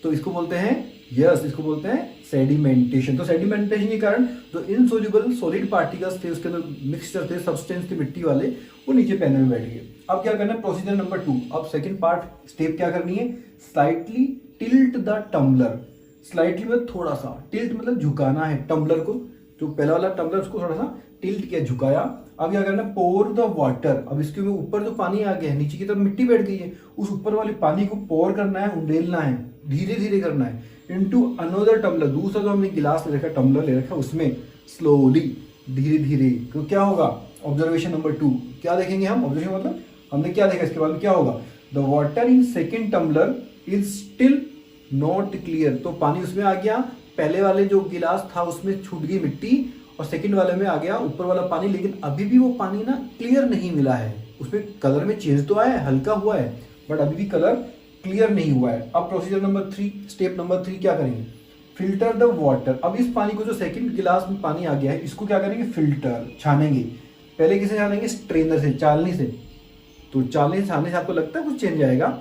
तो इसको बोलते हैं, यस, इसको बोलते हैं सेडिमेंटेशन। तो सेडिमेंटेशन के कारण जो इनसोल्यूबल सॉलिड पार्टिकल्स थे, उसके अंदर मिक्सचर थे, सब्सटेंस थे मिट्टी वाले, वो नीचे पैने में बैठ गए। अब क्या करना है, प्रोसीजर नंबर 2। अब सेकंड पार्ट स्टेप क्या करनी है, slightly tilt the tumbler. Slightly मतलब थोड़ा सा, टिल्ट मतलब झुकाना है टम्बलर को, जो पहला वाला टम्बलर उसको थोड़ा सा टिल्ट किया, झुकाया। अब क्या करना है, पोर द वाटर। अब इसके ऊपर जो पानी आ गया है, नीचे की तरफ मिट्टी बैठ गई है, उस ऊपर वाले पानी को पोर करना है, उंडेलना है, धीरे धीरे करना है। इनटू अनदर टम्बलर, दूसरा जो हमने गिलास ले रखा, टम्बलर ले रखा, उसमें स्लोली, धीरे धीरे। तो क्या होगा, ऑब्जर्वेशन नंबर 2, क्या देखेंगे हम, ऑब्जर्वेशन मतलब हमने क्या देखा, इसके बाद में क्या होगा, the water in second tumbler is still not clear. तो पानी उसमें आ गया, पहले वाले जो गिलास था उसमें छूट गई मिट्टी और सेकंड वाले में आ गया ऊपर वाला पानी, लेकिन अभी भी वो पानी ना क्लियर नहीं मिला है। उसमें कलर में चेंज तो आया है, हल्का हुआ है, बट अभी भी कलर क्लियर नहीं हुआ है। अब प्रोसीजर नंबर 3, स्टेप नंबर 3 क्या करेंगे, फिल्टर द वाटर। अब इस पानी को, जो सेकंड गिलास में पानी आ गया है, इसको क्या करेंगे, फिल्टर, छानेंगे। पहले किसे छानेंगे, स्ट्रेनर से, चालनी से। तो चालनी से छानने से आपको लगता है कुछ चेंज आएगा?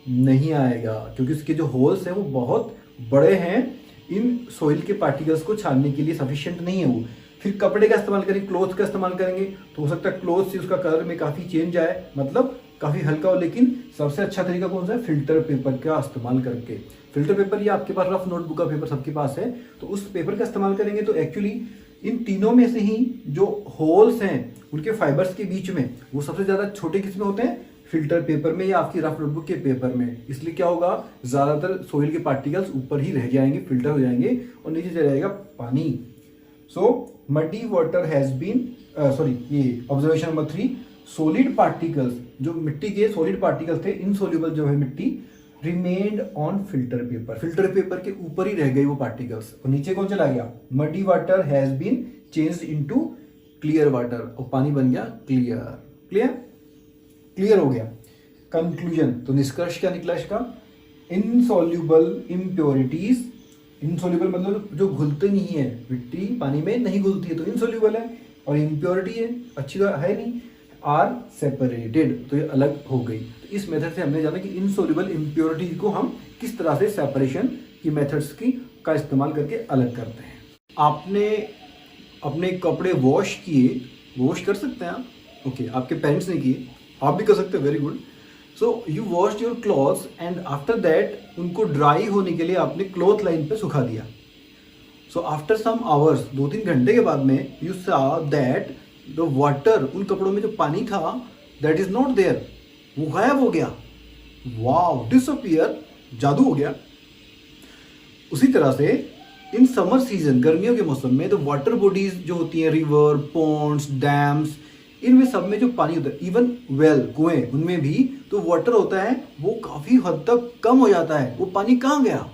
नहीं आएगा, क्योंकि उसके जो होल्स हैं वो बहुत बड़े हैं, इन सॉइल के पार्टिकल्स को छानने के लिए सफिशिएंट नहीं है वो। फिर कपड़े का इस्तेमाल करेंगे, क्लॉथ का इस्तेमाल करेंगे, तो हो सकता है क्लॉथ से उसका कलर में काफ़ी चेंज आए, मतलब काफ़ी हल्का हो। लेकिन सबसे अच्छा तरीका कौन सा है, फिल्टर पेपर का इस्तेमाल करके। फिल्टर पेपर, ये आपके पास रफ नोटबुक का पेपर सबके पास है, तो उस पेपर का इस्तेमाल करेंगे। तो एक्चुअली इन तीनों में से ही जो होल्स हैं उनके फाइबर्स के बीच में, वो सबसे ज़्यादा छोटे किसमें होते हैं, फिल्टर पेपर में या आपकी रफ नोटबुक के पेपर में। इसलिए क्या होगा, ज़्यादातर सोइल के पार्टिकल्स ऊपर ही रह जाएंगे, फिल्टर हो जाएंगे और नीचे चला जाएगा पानी। सो मडी वाटर हैज़ बीन, ये ऑब्जर्वेशन नंबर 3, सॉलिड पार्टिकल्स, जो मिट्टी के सॉलिड पार्टिकल्स थे, इनसॉल्युबल जो है मिट्टी, remained on filter paper. Filter paper के ऊपर ही रह गई वो पार्टिकल्स, और नीचे कौन चला गया, muddy water has been changed into clear water, और पानी बन गया क्लियर। क्लियर हो गया। कंक्लूजन, तो निष्कर्ष क्या निकला इसका, इनसॉल्युबल इम्प्योरिटीज, इनसॉल्युबल मतलब जो घुलते नहीं है, मिट्टी पानी में नहीं घुलती है तो इनसॉल्युबल है, और इम्प्योरिटी है, अच्छी तो है नहीं, आर सेपरेटेड, तो ये अलग हो गई। तो इस मेथड से हमने जाना कि इनसॉल्युबल इम्प्योरिटीज को हम किस तरह से सेपरेशन की मेथड्स की का इस्तेमाल करके अलग करते हैं। आपने अपने कपड़े वॉश किए, वॉश कर सकते हैं आप, ओके, आपके पेरेंट्स ने किए, आप भी कर सकते हैं, very good. So you washed your clothes and after that उनको ड्राई होने के लिए आपने क्लॉथ लाइन पे सुखा दिया। सो आफ्टर सम आवर्स, 2-3 घंटे के बाद में, यू सा दैट द वाटर, उन कपड़ों में जो पानी था, दैट इज नॉट देयर, वो गायब हो गया। वाव, डिसअपियर, जादू हो गया। उसी तरह से इन समर सीजन, गर्मियों के मौसम में, द वाटर बॉडीज जो होती हैं, रिवर, पॉन्ड्स, डैम्स, इनमें सब में जो पानी होता है, इवन वेल, कुएं, उनमें भी तो वाटर होता है, वो काफ़ी हद तक कम हो जाता है। वो पानी कहाँ गया,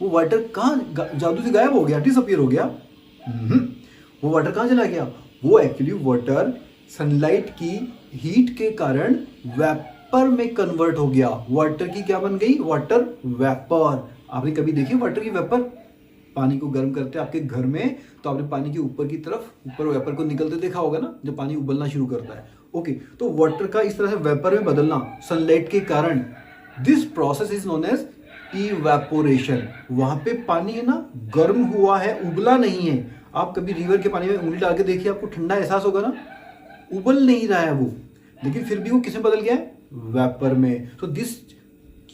वो वाटर कहाँ जादू से गायब हो गया, डिसअपियर हो गया? वो वाटर कहाँ चला गया? वो एक्चुअली वाटर सनलाइट की हीट के कारण वेपर में कन्वर्ट हो गया। वाटर की क्या बन गई, वाटर वेपर। आपने कभी देखी वाटर की वेपर? पानी को गर्म करते हैं आपके घर में, तो आपने पानी के ऊपर की तरफ, ऊपर वेपर को निकलते देखा होगा ना, जब पानी उबलना शुरू करता है। ओके, तो वाटर का इस तरह से वेपर में बदलना सनलाइट के कारण, this process is known as evaporation. वहां पे पानी है ना, गर्म हुआ है, उबला नहीं है। आप कभी रिवर के पानी में उंगली डाल के देखिए, आपको ठंडा एहसास होगा ना, उबल नहीं रहा है वो, लेकिन फिर भी वो किसमें बदल गया है, वेपर में। तो this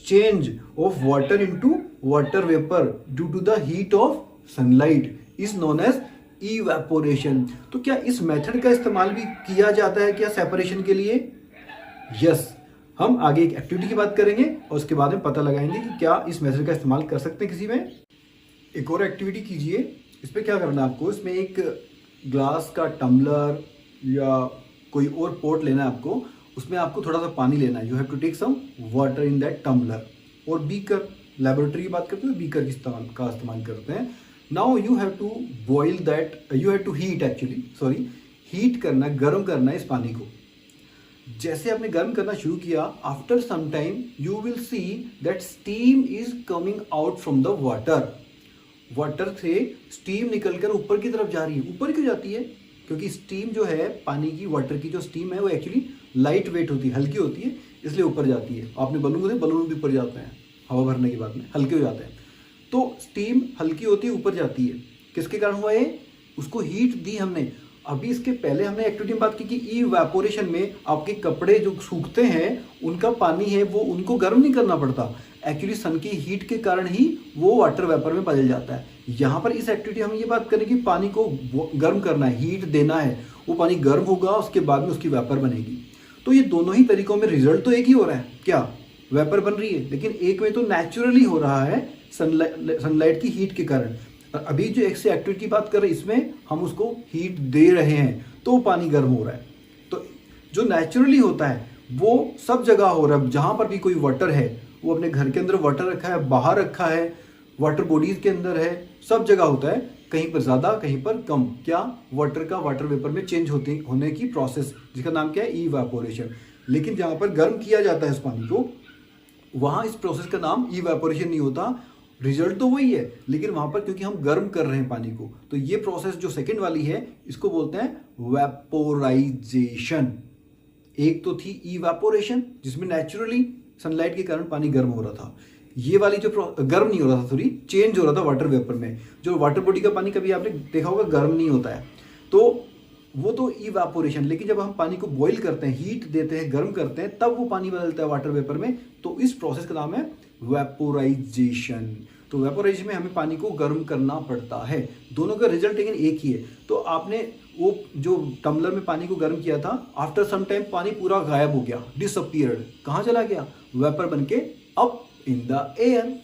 change of water into water vapor due to the heat of sunlight is known as evaporation। तो क्या इस मेथड का इस्तेमाल भी किया जाता है क्या सेपरेशन के लिए? यस, हम आगे एक एक्टिविटी की बात करेंगे और उसके बाद में पता लगाएंगे कि क्या इस मेथड का इस्तेमाल कर सकते हैं किसी में। एक और एक्टिविटी कीजिए, इस पर क्या करना है आपको, इसमें एक ग्लास का टम्बलर या कोई और पॉट लेना है आपको, उसमें आपको थोड़ा सा पानी लेना है। You have to take some water in that tumbler, और बीकर, लेबोरेटरी की बात करते हैं, बीकर का इस्तेमाल करते हैं। Now you have to boil that, you have to heat, actually sorry, heat करना, गर्म करना है इस पानी को। जैसे आपने गर्म करना शुरू किया, after some time you will see that steam is coming out from the water. Water से स्टीम निकलकर ऊपर की तरफ जा रही है। ऊपर क्यों जाती है? क्योंकि स्टीम जो है पानी की, वाटर की जो स्टीम है, वो एक्चुअली लाइट वेट होती है, हल्की होती है, इसलिए ऊपर जाती है। आपने बलून को देखा, बलून भी ऊपर जाते हैं हवा भरने के बाद में, हल्के हो जाते हैं। तो स्टीम हल्की होती है, ऊपर जाती है। किसके कारण हुआ ये? उसको हीट दी हमने। अभी इसके पहले हमने एक्टिविटी में बात की कि इवेपोरेशन में आपके कपड़े जो सूखते हैं, उनका पानी है वो, उनको गर्म नहीं करना पड़ता। एक्चुअली सन की हीट के कारण ही वो वाटर वेपर में बदल जाता है। यहाँ पर इस एक्टिविटी हम ये बात करें कि पानी को गर्म करना है, हीट देना है, वो पानी गर्म होगा, उसके बाद में उसकी वेपर बनेगी। तो ये दोनों ही तरीकों में रिजल्ट तो एक ही हो रहा है, क्या? वेपर बन रही है, लेकिन एक में तो नेचुरली हो रहा है सनलाइट की हीट के कारण। अभी जो एक से एक्टिविटी की बात कर रहे हैं, इसमें हम उसको हीट दे रहे हैं तो पानी गर्म हो रहा है। तो जो नेचुरली होता है वो सब जगह हो रहा है। जहाँ पर भी कोई वाटर है, वो अपने घर के अंदर वाटर रखा है, बाहर रखा है, वाटर बॉडीज के अंदर है, सब जगह होता है, कहीं पर ज़्यादा कहीं पर कम। क्या? वाटर वेपर में चेंज होने की प्रोसेस, जिसका नाम क्या है? इवेपोरेशन। लेकिन जहाँ पर गर्म किया जाता है उस पानी को, वहाँ इस प्रोसेस का नाम इवेपोरेशन नहीं होता। रिजल्ट तो वही है, लेकिन वहाँ पर क्योंकि हम गर्म कर रहे हैं पानी को, तो ये प्रोसेस जो सेकेंड वाली है इसको बोलते हैं वेपोराइजेशन। एक तो थी इवेपोरेशन जिसमें नेचुरली सनलाइट के कारण पानी गर्म हो रहा था, ये वाली जो गर्म नहीं हो रहा था, सॉरी, चेंज हो रहा था वाटर वेपर में। जो वाटर बॉडी का पानी कभी आपने देखा होगा गर्म नहीं होता है, तो वो तो इवेपोरेशन। लेकिन जब हम पानी को बॉईल करते हैं, हीट देते हैं, गर्म करते हैं, तब वो पानी बदलता है वाटर वेपर में, तो इस प्रोसेस का नाम है वेपोराइजेशन। तो वेपोराइजेशन में हमें पानी को गर्म करना पड़ता है। दोनों का रिजल्ट लेकिन एक ही है। तो आपने वो जो टम्बलर में पानी को गर्म किया था, आफ्टर सम टाइम पानी पूरा गायब हो गया, डिसअपीयर्ड। कहाँ चला गया? वेपर बन के अप इन द एयर।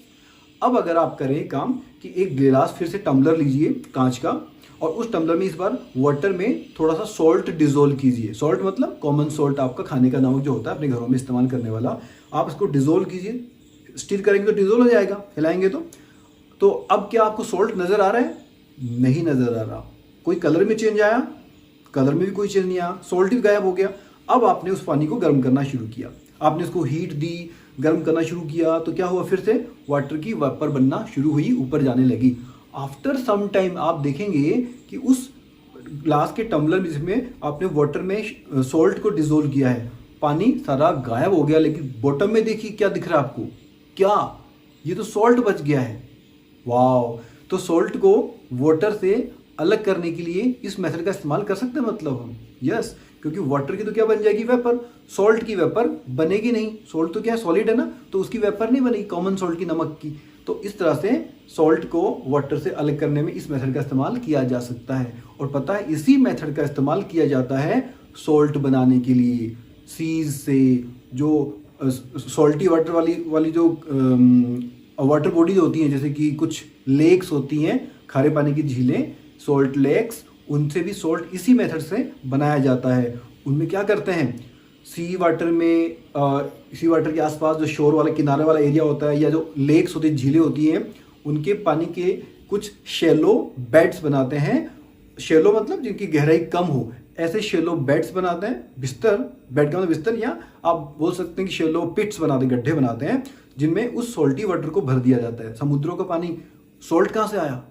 अब अगर आप करें काम कि एक गिलास फिर से टम्बलर लीजिए कांच का, और उस टम्बलर में इस बार वाटर में थोड़ा सा सॉल्ट डिजोल्व कीजिए। सॉल्ट मतलब कॉमन सॉल्ट, आपका खाने का नमक जो होता है अपने घरों में इस्तेमाल करने वाला, आप इसको डिजोल्व कीजिए। स्टीर करेंगे तो डिजोल्व हो जाएगा, हिलाएंगे तो अब क्या आपको सॉल्ट नज़र आ रहा है? नहीं नज़र आ रहा। कोई कलर में चेंज आया? कलर में भी कोई चेंज नहीं आया, सॉल्ट भी गायब हो गया। अब आपने उस पानी को गर्म करना शुरू किया, आपने उसको हीट दी, गर्म करना शुरू किया, तो क्या हुआ? फिर से वाटर की वेपर बनना शुरू हुई, ऊपर जाने लगी। आफ्टर सम टाइम आप देखेंगे कि उस ग्लास के टम्बलर जिसमें आपने वाटर में सॉल्ट को डिजोल्व किया है, पानी सारा गायब हो गया, लेकिन बॉटम में देखिए क्या दिख रहा है आपको? क्या? ये तो सॉल्ट बच गया है। वाओ! तो सॉल्ट को वाटर से अलग करने के लिए इस मेथड का इस्तेमाल कर सकते हैं, मतलब हम। यस, क्योंकि वाटर की तो क्या बन जाएगी? वेपर। सॉल्ट की वेपर बनेगी नहीं, सॉल्ट तो क्या है? सॉलिड है ना, तो उसकी वेपर नहीं बनेगी, कॉमन सॉल्ट की, नमक की। तो इस तरह से सॉल्ट को वाटर से अलग करने में इस मेथड का इस्तेमाल किया जा सकता है। और पता है, इसी मेथड का इस्तेमाल किया जाता है सॉल्ट बनाने के लिए। सीज से जो सॉल्टी वाटर वाली जो वाटर बॉडीज होती हैं, जैसे कि कुछ लेक्स होती हैं, खारे पानी की झीलें, सॉल्ट लेक्स, उनसे भी सॉल्ट इसी मेथड से बनाया जाता है। उनमें क्या करते हैं? सी वाटर के आसपास जो शोर वाला, किनारे वाला एरिया होता है, या जो लेक्स होती है, झीलें होती हैं, उनके पानी के कुछ शैलो बेड्स बनाते हैं। शैलो मतलब जिनकी गहराई कम हो, ऐसे शैलो बेड्स बनाते हैं। बिस्तर, बेड का मतलब बिस्तर, या आप बोल सकते हैं कि शैलो पिट्स बनाते हैं, गड्ढे बनाते हैं, जिनमें उस सॉल्टी वाटर को भर दिया जाता है। समुद्रों का पानी, सॉल्ट कहाँ से आया?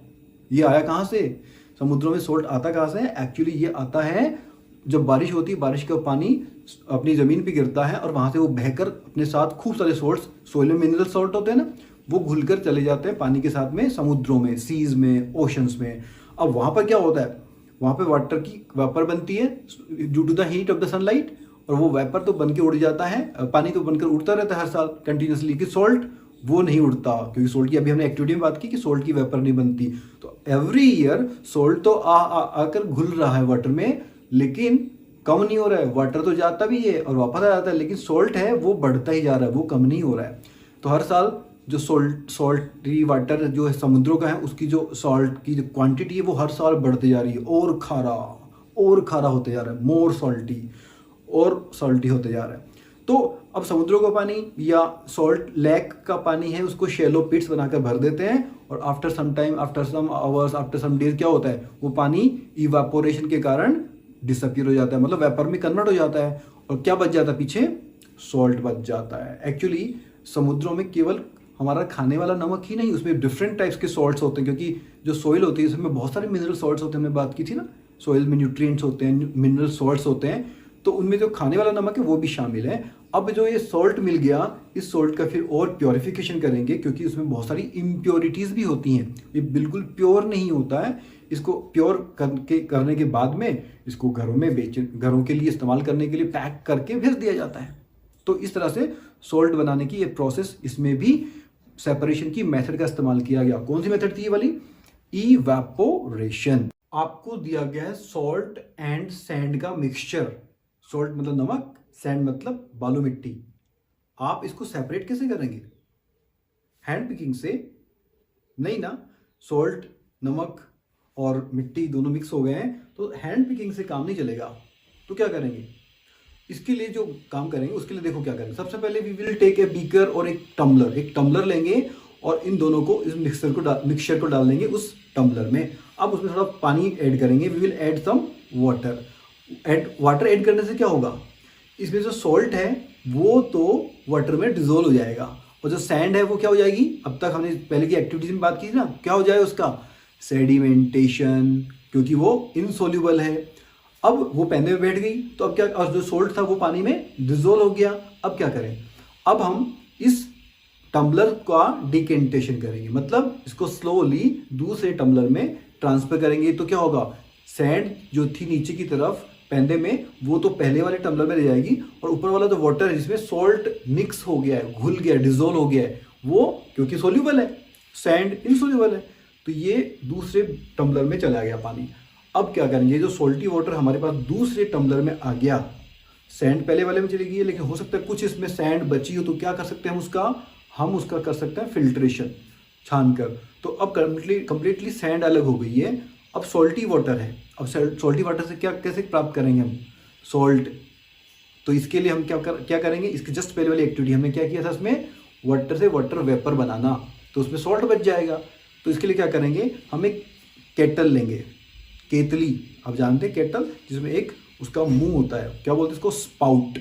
ये आया कहाँ से? समुद्रों में सॉल्ट आता कहाँ से है? एक्चुअली ये आता है जब बारिश होती है, बारिश का पानी अपनी ज़मीन पे गिरता है, और वहाँ से वो बहकर अपने साथ खूब सारे सॉल्ट्स, सोइल में मिनरल सॉल्ट होते हैं ना, वो घुलकर चले जाते हैं पानी के साथ में समुद्रों में, सीज में, ओशंस में। अब वहाँ पर क्या होता है? वहाँ पे वाटर की वेपर बनती है due to the heat of the sunlight, और वो वेपर तो बन के उड़ जाता है, पानी तो बनकर उड़ता रहता है हर साल कंटिन्यूसली। कि सॉल्ट वो नहीं उड़ता, क्योंकि सॉल्ट की अभी हमने एक्टिविटी में बात की कि सॉल्ट की वेपर नहीं बनती। तो एवरी ईयर सॉल्ट तो आकर घुल रहा है वाटर में, लेकिन कम नहीं हो रहा है। वाटर तो जाता भी है और वापस आ जाता है, लेकिन सॉल्ट है वो बढ़ता ही जा रहा है, वो कम नहीं हो रहा है। तो हर साल जो सॉल्टी वाटर जो है समुद्रों का है, उसकी जो सॉल्ट की जो क्वांटिटी है वो हर साल बढ़ती जा रही है, और खारा होते जा रहा है, मोर सॉल्टी और सॉल्टी होते जा रहा है। तो अब समुद्रों का पानी या सॉल्ट लेक का पानी है, उसको शैलो पिट्स बनाकर भर देते हैं, और after some time, after some hours, after some days क्या होता है? वो पानी इवापोरेशन के कारण डिसअपीयर हो जाता है, मतलब वेपर में कन्वर्ट हो जाता है, और क्या बच जाता है पीछे? सॉल्ट बच जाता है। एक्चुअली समुद्रों में केवल हमारा खाने वाला नमक ही नहीं, उसमें डिफरेंट टाइप्स के सॉल्ट्स होते हैं, क्योंकि जो सॉइल होती है उसमें बहुत सारे मिनरल सॉल्ट्स होते हैं, हमने बात की थी ना, सॉइल में न्यूट्रिएंट्स होते हैं, मिनरल सॉल्ट्स होते हैं, तो उनमें जो खाने वाला नमक है वो भी शामिल है। अब जो ये सॉल्ट मिल गया, इस सॉल्ट का फिर और प्योरिफिकेशन करेंगे, क्योंकि उसमें बहुत सारी इम्प्योरिटीज़ भी होती हैं, ये बिल्कुल प्योर नहीं होता है। इसको प्योर करने के बाद में इसको घरों के लिए इस्तेमाल करने के लिए पैक करके भेज दिया जाता है। तो इस तरह से सॉल्ट बनाने की ये प्रोसेस, इसमें भी सेपरेशन की मेथड का इस्तेमाल किया गया। कौन सी मेथड थी ये वाली? इवेपोरेशन। आपको दिया गया है सॉल्ट एंड सैंड का मिक्सचर। सॉल्ट मतलब नमक, सैंड मतलब बालू मिट्टी। आप इसको सेपरेट कैसे करेंगे? हैंड पिकिंग से? नहीं ना, सॉल्ट, नमक और मिट्टी दोनों मिक्स हो गए हैं, तो हैंड पिकिंग से काम नहीं चलेगा। तो क्या करेंगे? इसके लिए जो काम करेंगे उसके लिए देखो क्या करेंगे। सबसे पहले we will take a beaker और एक टम्बलर लेंगे, और इन दोनों को इस मिक्सचर को डाल देंगे उस टम्बलर में। अब उसमें थोड़ा पानी ऐड करेंगे, we will add some water. Water add करने से क्या होगा, इसमें जो सॉल्ट है वो तो वाटर में डिजोल्व हो जाएगा, और जो सैंड है वो क्या हो जाएगी, अब तक हमने पहले की एक्टिविटीज में बात की थी ना, क्या हो जाएगा उसका सेडिमेंटेशन, क्योंकि वो इनसोल्यूबल है। अब वो पेंदे में बैठ गई तो अब क्या, और जो सोल्ट था वो पानी में डिजोल्व हो गया। अब क्या करें, अब हम इस टम्बलर का डिकेंटेशन करेंगे, मतलब इसको स्लोली दूसरे टम्बलर में ट्रांसफर करेंगे। तो क्या होगा, सैंड जो थी नीचे की तरफ पेंदे में वो तो पहले वाले टम्बलर में रह जाएगी, और ऊपर वाला जो वाटर है जिसमें सॉल्ट मिक्स हो गया है, घुल गया है, डिजोल्व हो गया है, वो क्योंकि सोल्यूबल है, सैंड इनसोल्यूबल है, तो ये दूसरे टम्बलर में चला गया पानी। अब क्या करेंगे, जो सोल्टी वाटर हमारे पास दूसरे टम्बलर में आ गया, सैंड पहले वाले में चली गई है, लेकिन हो सकता है कुछ इसमें सैंड बची हो, तो क्या कर सकते हैं हम उसका कर सकते हैं फिल्ट्रेशन, छान कर। तो अब कंप्लीटली सैंड अलग हो गई है, अब सॉल्टी वाटर है। अब सॉल्टी वाटर से कैसे प्राप्त करेंगे हम सॉल्ट, तो इसके लिए हम क्या करेंगे, इसके जस्ट पहले वाली एक्टिविटी हमने क्या किया था, उसमें वाटर से वाटर वेपर बनाना, तो उसमें सॉल्ट बच जाएगा। तो इसके लिए क्या करेंगे, हम एक केटल लेंगे, केतली, आप जानते हैं केटल, जिसमें एक उसका मुंह होता है, क्या बोलते हैं इसको, स्पाउट।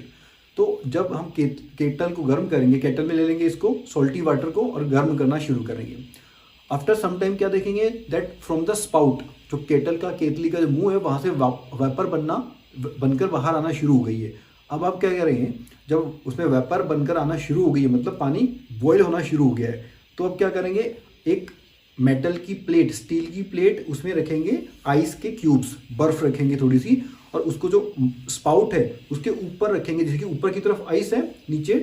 तो जब हम केटल को गर्म करेंगे, केटल में ले लेंगे इसको सॉल्टी वाटर को और गर्म करना शुरू करेंगे। आफ्टर सम टाइम क्या देखेंगे, दैट फ्रॉम द स्पाउट, जो केतली का जो मुंह है वहाँ से वेपर बनकर बाहर आना शुरू हो गई है। अब आप क्या करेंगे, जब उसमें वेपर बनकर आना शुरू हो गई है, मतलब पानी बॉयल होना शुरू हो गया है, तो अब क्या करेंगे, एक मेटल की प्लेट, स्टील की प्लेट, उसमें रखेंगे आइस के क्यूब्स, बर्फ रखेंगे थोड़ी सी, और उसको जो स्पाउट है उसके ऊपर रखेंगे, जिसके ऊपर की तरफ आइस है, नीचे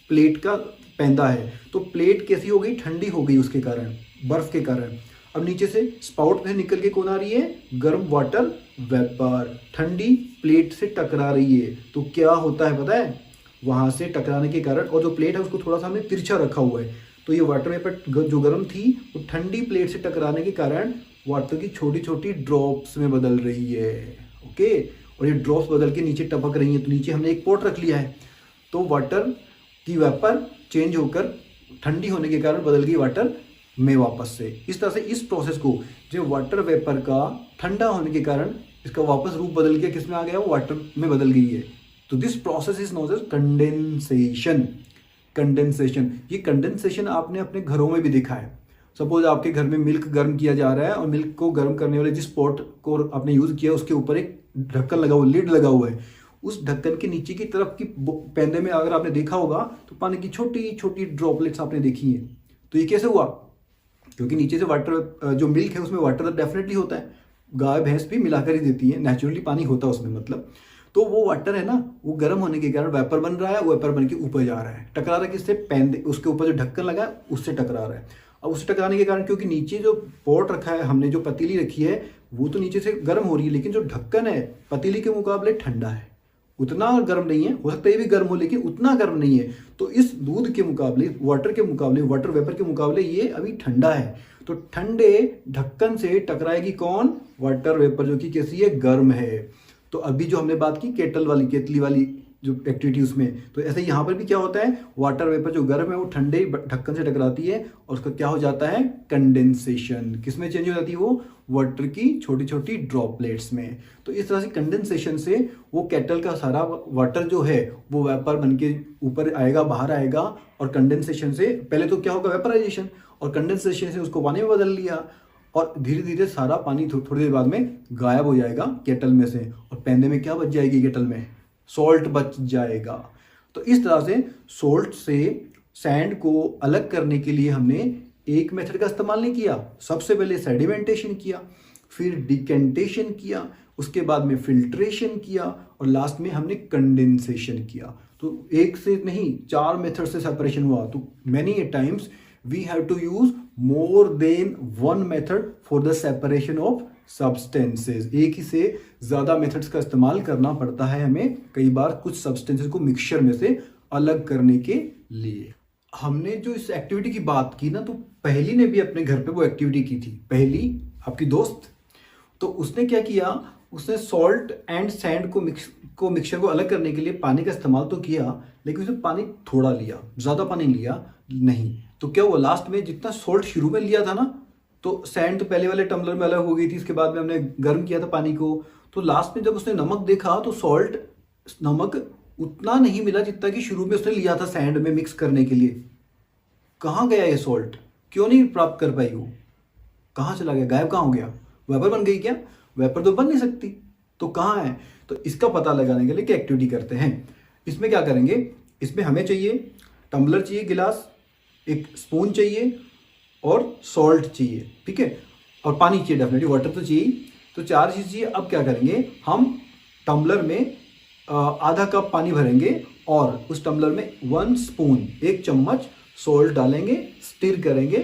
प्लेट का पैंदा है। तो प्लेट कैसी हो गई, ठंडी हो गई उसके कारण, बर्फ के कारण। अब नीचे से स्पाउट में निकल के कौन आ रही है, गर्म वाटर वेपर, ठंडी प्लेट से टकरा रही है। तो क्या होता है पता है, वहां से टकराने के कारण, और जो प्लेट है उसको थोड़ा सा हमने तिरछा रखा हुआ है, तो ये वाटर वेपर जो गर्म थी वो ठंडी प्लेट से टकराने के कारण वाटर की छोटी छोटी ड्रॉप्स में बदल रही है। ओके, और ये ड्रॉप्स बदल के नीचे टपक रही हैं, तो नीचे हमने एक पॉट रख लिया है, तो वाटर की वेपर चेंज होकर ठंडी होने के कारण बदल गई वाटर में वापस से। इस तरह से इस प्रोसेस को, जो वाटर वेपर का ठंडा होने के कारण इसका वापस रूप बदल गया, किस में आ गया, वो वाटर में बदल गई है। तो this process is known as condensation. Condensation, ये कंडेंसेशन आपने अपने घरों में भी देखा है। सपोज आपके घर में मिल्क गर्म किया जा रहा है, और मिल्क को गर्म करने वाले जिस पॉट को आपने यूज किया उसके ऊपर एक ढक्कन लगा हुआ, लिड लगा हुआ है, उस ढक्कन के नीचे की तरफ की पैंदे में अगर आपने देखा होगा तो पानी की छोटी छोटी ड्रॉपलेट्स आपने देखी हैं। तो ये कैसे हुआ, क्योंकि नीचे से वाटर, जो मिल्क है उसमें वाटर डेफिनेटली होता है, गाय भैंस भी मिलाकर ही देती है, नेचुरली पानी होता है उसमें, मतलब तो वो वाटर है ना, वो गर्म होने के कारण वेपर बन रहा है, वो वेपर बन के ऊपर जा रहा है, टकरा रहा है किससे, पैंदे, उसके ऊपर जो ढक्कन लगा है उससे टकरा रहा है। अब उससे टकराने के कारण, क्योंकि नीचे जो पॉट रखा है हमने, जो पतीली रखी है, वो तो नीचे से गर्म हो रही है, लेकिन जो ढक्कन है पतीली के मुकाबले ठंडा है, उतना गर्म नहीं है, हो सकता है ये भी गर्म हो लेकिन उतना गर्म नहीं है। तो इस दूध के मुकाबले, वाटर वेपर के मुकाबले ये अभी ठंडा है, तो ठंडे ढक्कन से टकराएगी कौन, वाटर वेपर, जो कि कैसी है, गर्म है। तो अभी जो हमने बात की केतली वाली जो एक्टिविटी उसमें, तो ऐसे यहाँ पर भी क्या होता है, वाटर वेपर जो गर्म है वो ठंडे ढक्कन से टकराती है, और उसका क्या हो जाता है, कंडेंसेशन। किसमें चेंज हो जाती है वो, वाटर की छोटी छोटी ड्रॉपलेट्स में। तो इस तरह से कंडेंसेशन से वो केटल का सारा वाटर जो है वो वेपर बन के ऊपर आएगा, बाहर आएगा, और कंडेंसेशन से पहले तो क्या होगा, वेपराइजेशन, और कंडेंसेशन से उसको पानी में बदल लिया, और धीरे धीरे सारा पानी थोड़ी देर बाद में गायब हो जाएगा केटल में से, और पैंदे में क्या बच जाएगी, केटल में सॉल्ट बच जाएगा। तो इस तरह से सॉल्ट से सैंड को अलग करने के लिए हमने एक मेथड का इस्तेमाल नहीं किया, सबसे पहले सेडिमेंटेशन किया, फिर डिकेंटेशन किया, उसके बाद में फिल्ट्रेशन किया, और लास्ट में हमने कंडेंसेशन किया। तो एक से नहीं, 4 मेथड से सेपरेशन हुआ। तो many times we have to use more than one method for the separation of substances। एक ही से ज्यादा मेथड्स का इस्तेमाल करना पड़ता है हमें कई बार कुछ सब्सटेंसेस को मिक्सचर में से अलग करने के लिए। हमने जो इस एक्टिविटी की बात की ना, तो पहली ने भी अपने घर पे वो एक्टिविटी की थी, पहली आपकी दोस्त। तो उसने क्या किया, उसने सॉल्ट एंड सैंड को मिक्सचर को अलग करने के लिए पानी का इस्तेमाल तो किया, लेकिन उसने पानी थोड़ा लिया, ज्यादा पानी लिया नहीं। तो क्या हुआ, लास्ट में जितना सॉल्ट शुरू में लिया था ना, तो सैंड तो पहले वाले टम्बलर में अलग हो गई थी, इसके बाद में हमने गर्म किया था पानी को, तो लास्ट में जब उसने नमक देखा तो नमक उतना नहीं मिला जितना कि शुरू में उसने लिया था सैंड में मिक्स करने के लिए। कहाँ गया ये सॉल्ट, क्यों नहीं प्राप्त कर पाई वो, कहाँ चला गया, गायब कहाँ हो गया, वेपर बन गई क्या, वेपर तो बन नहीं सकती, तो कहाँ है। तो इसका पता लगाने के लिए क्या एक्टिविटी करते हैं, इसमें क्या करेंगे, इसमें हमें चाहिए टम्बलर चाहिए, गिलास, एक स्पून चाहिए और सॉल्ट चाहिए, ठीक है, और पानी चाहिए, डेफिनेटली वाटर तो चाहिए। तो 4 चीज़ चाहिए। अब क्या करेंगे, हम टम्बलर में आधा कप पानी भरेंगे और उस टम्बलर में 1 स्पून, 1 चम्मच सॉल्ट डालेंगे, स्टिर करेंगे,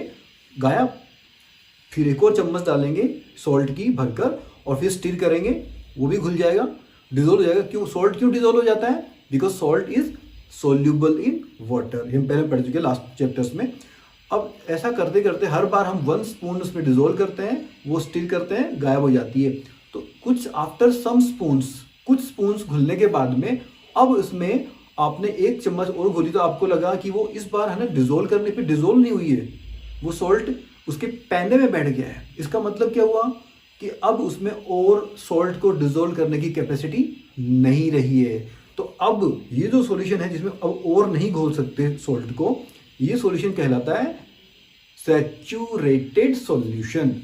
गायब। फिर एक और चम्मच डालेंगे सॉल्ट की भरकर और फिर स्टिर करेंगे, वो भी घुल जाएगा, डिजोल्व हो जाएगा। क्यों सॉल्ट क्यों डिजोल्व हो जाता है, because salt is soluble in water, हम पहले पढ़ चुके लास्ट चैप्टर्स में। अब ऐसा करते करते हर बार हम 1 स्पून उसमें डिजोल्व करते हैं, वो स्टिर करते हैं, गायब हो जाती है। तो कुछ आफ्टर सम स्पून्स, कुछ स्पून्स घुलने के बाद में अब इसमें आपने 1 चम्मच और घोली, तो आपको लगा कि वो इस बार है ना डिजोल्व करने पे डिजोल्व नहीं हुई है, वो सॉल्ट उसके पैने में बैठ गया है। इसका मतलब क्या हुआ कि अब उसमें और सॉल्ट को डिजोल्व करने की कैपेसिटी नहीं रही है। तो अब ये जो सॉल्यूशन है जिसमें अब और नहीं घोल सकते सॉल्ट को, ये सॉल्यूशन कहलाता है सैचुरेटेड सॉल्यूशन।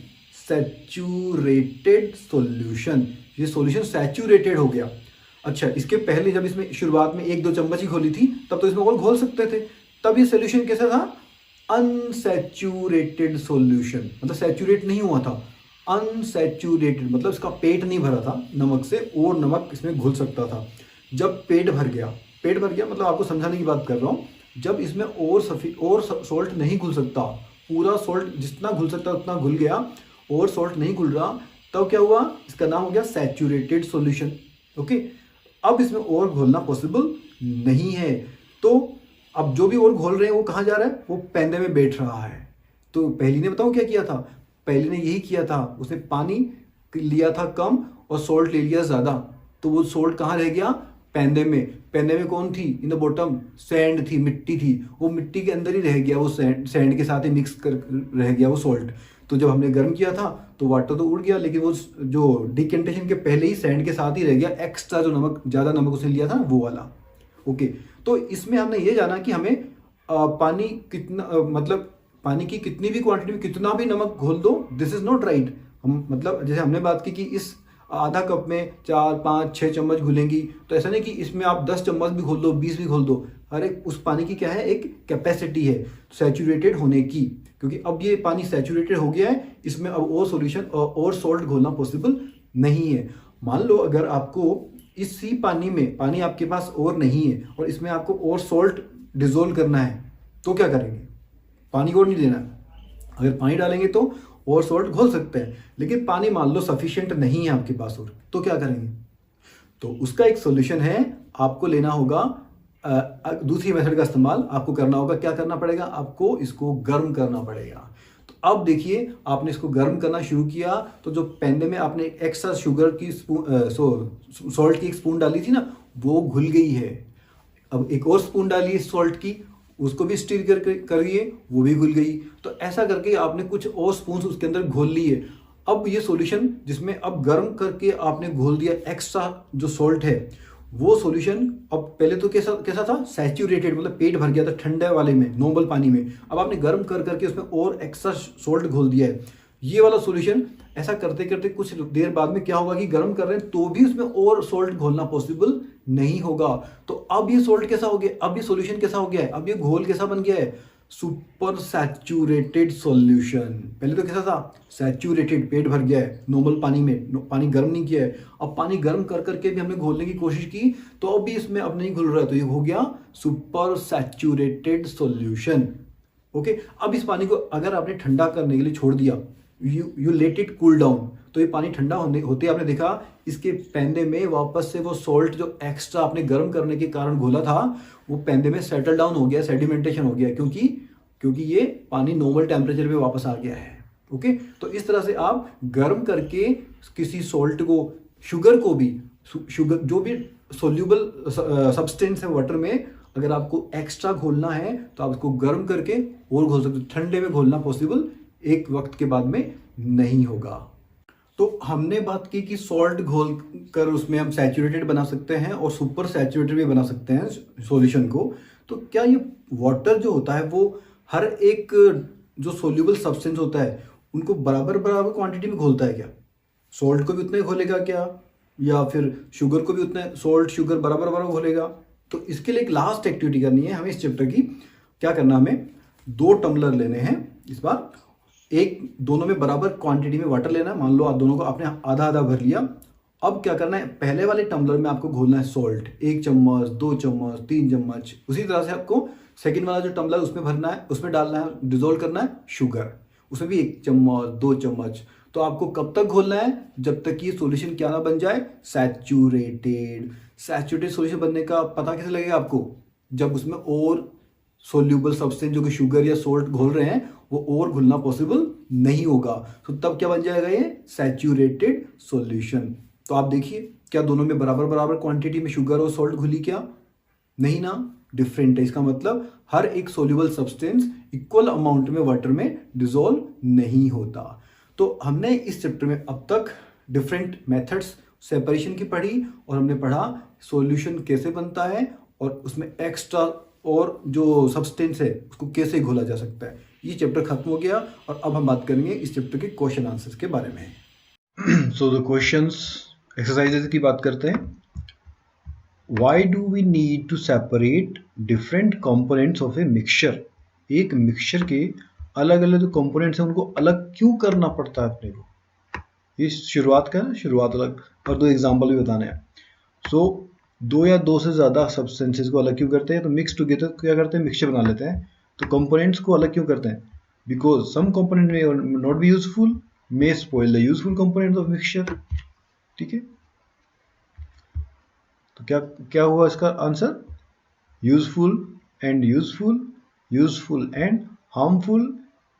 सैचुरेटेड सॉल्यूशन, ये सॉल्यूशन सैचुरेटेड हो गया। अच्छा, इसके पहले जब इसमें शुरुआत में 1-2 चम्मच ही घोली थी तब तो इसमें और घोल सकते थे, तब ये सॉल्यूशन कैसा था, अनसैचुरेटेड सॉल्यूशन, मतलब सैचुरेट नहीं हुआ था, अनसैचुरेटेड मतलब इसका पेट नहीं भरा था नमक से, और नमक इसमें घुल सकता था। जब पेट भर गया, पेट भर गया मतलब आपको समझाने की बात कर रहा हूँ, जब इसमें और सॉल्ट नहीं घुल सकता, पूरा सॉल्ट जितना घुल सकता उतना घुल गया और सॉल्ट नहीं घुल रहा, तब क्या हुआ, इसका नाम हो गया सैचुरेटेड सॉल्यूशन। ओके, अब इसमें और घोलना पॉसिबल नहीं है, तो अब जो भी और घोल रहे हैं वो कहाँ जा रहा है, वो पैने में बैठ रहा है। तो पहली ने बताओ क्या किया था, पहली ने यही किया था, उसने पानी लिया था कम और सॉल्ट ले लिया ज़्यादा, तो वो सॉल्ट कहाँ रह गया, पैने में। पैने में कौन थी, इन द बॉटम सैंड थी, मिट्टी थी, वो मिट्टी के अंदर ही रह गया, वो सैंड के साथ ही मिक्स कर रह गया वो सॉल्ट। तो जब हमने गर्म किया था तो वाटर तो उड़ गया, लेकिन वो जो डिकेंटेशन के पहले ही सैंड के साथ ही रह गया, एक्स्ट्रा जो नमक, ज़्यादा नमक उसने लिया था वो वाला। ओके, तो इसमें हमने ये जाना कि हमें पानी कितना, मतलब पानी की कितनी भी क्वांटिटी में कितना भी नमक घोल दो, दिस इज नॉट राइट। हम मतलब जैसे हमने बात की कि इस आधा कप में 4, 5, 6 चम्मच घुलेंगी, तो ऐसा नहीं कि इसमें आप 10 चम्मच भी घोल दो, 20 भी घोल दो, हर एक उस पानी की क्या है, एक कैपेसिटी है सैचुरेटेड होने की। क्योंकि अब ये पानी सैचुरेटेड हो गया है, इसमें अब और सॉल्यूशन और सॉल्ट घोलना पॉसिबल नहीं है। मान लो अगर आपको इसी पानी में, पानी आपके पास और नहीं है और इसमें आपको और सॉल्ट डिजोल्व करना है, तो क्या करेंगे, पानी और नहीं देना। अगर पानी डालेंगे तो और सॉल्ट घोल सकते हैं, लेकिन पानी मान लो सफिशिएंट नहीं है आपके पास और, तो क्या करेंगे। तो उसका एक सॉल्यूशन है, आपको लेना होगा दूसरी मेथड का इस्तेमाल आपको करना होगा। क्या करना पड़ेगा, आपको इसको गर्म करना पड़ेगा। तो अब देखिए, आपने इसको गर्म करना शुरू किया तो जो पैने में आपने एक्स्ट्रा शुगर की सॉल्ट की 1 स्पून डाली थी ना, वो घुल गई है। अब एक और स्पून डालिए सॉल्ट की, उसको भी स्टिर करिए, वो भी घुल गई। तो ऐसा करके आपने कुछ और स्पून उसके अंदर घोल लिए। अब ये सॉल्यूशन जिसमें अब गर्म करके आपने घोल दिया एक्स्ट्रा जो सॉल्ट है, वो सॉल्यूशन अब पहले तो कैसा था, सैचुरेटेड, मतलब पेट भर गया था ठंडे वाले में, नॉर्मल पानी में। अब आपने गर्म कर करके उसमें और एक्स्ट्रा सॉल्ट घोल दिया है, ये वाला सॉल्यूशन। ऐसा करते करते कुछ देर बाद में क्या होगा कि गर्म कर रहे हैं तो भी उसमें और सॉल्ट घोलना पॉसिबल नहीं होगा। तो अब ये सॉल्ट कैसा हो गया, अब ये सॉल्यूशन कैसा हो गया है, अब ये घोल कैसा बन गया है, सुपर सैचुरेटेड सॉल्यूशन। पहले तो कैसा था, सैचुरेटेड, पेट भर गया है नॉर्मल पानी में, पानी गर्म नहीं किया है। अब पानी गर्म कर करके भी हमने घोलने की कोशिश की तो अब भी इसमें अब नहीं घुल रहा है, तो ये हो गया सुपर सैचुरेटेड सॉल्यूशन। ओके, अब इस पानी को अगर आपने ठंडा करने के लिए छोड़ दिया, you let it cool down, तो ये पानी ठंडा होते आपने देखा इसके पैने में वापस से वो सॉल्ट जो एक्स्ट्रा आपने गर्म करने के कारण घोला था, वो पैने में सेटल डाउन हो गया, सेडिमेंटेशन हो गया, क्योंकि ये पानी नॉर्मल टेम्परेचर पे वापस आ गया है। ओके, तो इस तरह से आप गर्म करके किसी सॉल्ट को, शुगर को भी, शुगर जो भी सोल्यूबल सब्सटेंस है वाटर में, अगर आपको एक्स्ट्रा घोलना है तो आप इसको गर्म करके और घोल सकते हो। ठंडे में घोलना पॉसिबल एक वक्त के बाद में नहीं होगा। तो हमने बात की कि सॉल्ट घोल कर उसमें हम सैचुरेटेड बना सकते हैं और सुपर सैचुरेटेड भी बना सकते हैं सॉल्यूशन को। तो क्या ये वाटर जो होता है वो हर एक जो सोल्यूबल सब्सटेंस होता है उनको बराबर बराबर क्वांटिटी में घोलता है क्या? सॉल्ट को भी उतना ही घोलेगा क्या, या फिर शुगर को भी उतना सॉल्ट शुगर बराबर बराबर घोलेगा? तो इसके लिए एक लास्ट एक्टिविटी करनी है हमें इस चैप्टर की। क्या करना, हमें 2 टम्बलर लेने हैं इस बार, एक दोनों में बराबर क्वांटिटी में वाटर लेना है। मान लो आप दोनों को आपने आधा आधा भर लिया। अब क्या करना है, पहले वाले टम्बलर में आपको घोलना है सॉल्ट 1 चम्मच 2 चम्मच 3 चम्मच। उसी तरह से आपको सेकंड वाला जो टम्बलर उसमें भरना है, उसमें डालना है, डिजोल्व करना है शुगर, उसमें भी 1 चम्मच 2 चम्मच। तो आपको कब तक घोलना है, जब तक ये सॉल्यूशन क्या ना बन जाए, सैचुरेटेड। सैचुरेटेड सॉल्यूशन बनने का पता कैसे लगेगा आपको, जब उसमें और सोल्यूबल सब्सटेंस जो कि शुगर या सोल्ट घोल रहे हैं वो और घुलना पॉसिबल नहीं होगा। तो तब क्या बन जाएगा, ये सैचुरेटेड सॉल्यूशन। तो आप देखिए क्या दोनों में बराबर बराबर क्वांटिटी में शुगर और सॉल्ट घुली क्या? नहीं ना, डिफरेंट है। इसका मतलब हर एक सोल्यूबल सब्सटेंस इक्वल अमाउंट में वाटर में डिसॉल्व नहीं होता। तो हमने इस चैप्टर में अब तक डिफरेंट मेथड्स सेपरेशन की पढ़ी और हमने पढ़ा सॉल्यूशन कैसे बनता है और उसमें एक्स्ट्रा और जो सब्सटेंस है उसको कैसे घोला जा सकता है। ये चैप्टर खत्म हो गया और अब हम बात करेंगे इस चैप्टर के क्वेश्चन आंसर्स के बारे में। सो द क्वेश्चंस एक्सरसाइजेस की बात करते हैं। Why do we need to separate different components of a mixture? एक मिक्सचर के अलग अलग जो कंपोनेंट्स हैं उनको अलग क्यों करना पड़ता है अपने को? ये शुरुआत का शुरुआत अलग, और 2 एग्जाम्पल भी बताने हैं। सो 2 या 2 से ज़्यादा सब्सटेंसेस को अलग क्यों करते हैं? तो मिक्स टुगेदर क्या करते हैं, मिक्सचर बना लेते हैं। तो कंपोनेंट्स को अलग क्यों करते हैं? Because some component may not be useful, may spoil the useful component of mixture. ठीक है, तो क्या क्या हुआ इसका answer? Useful and useful, useful and harmful,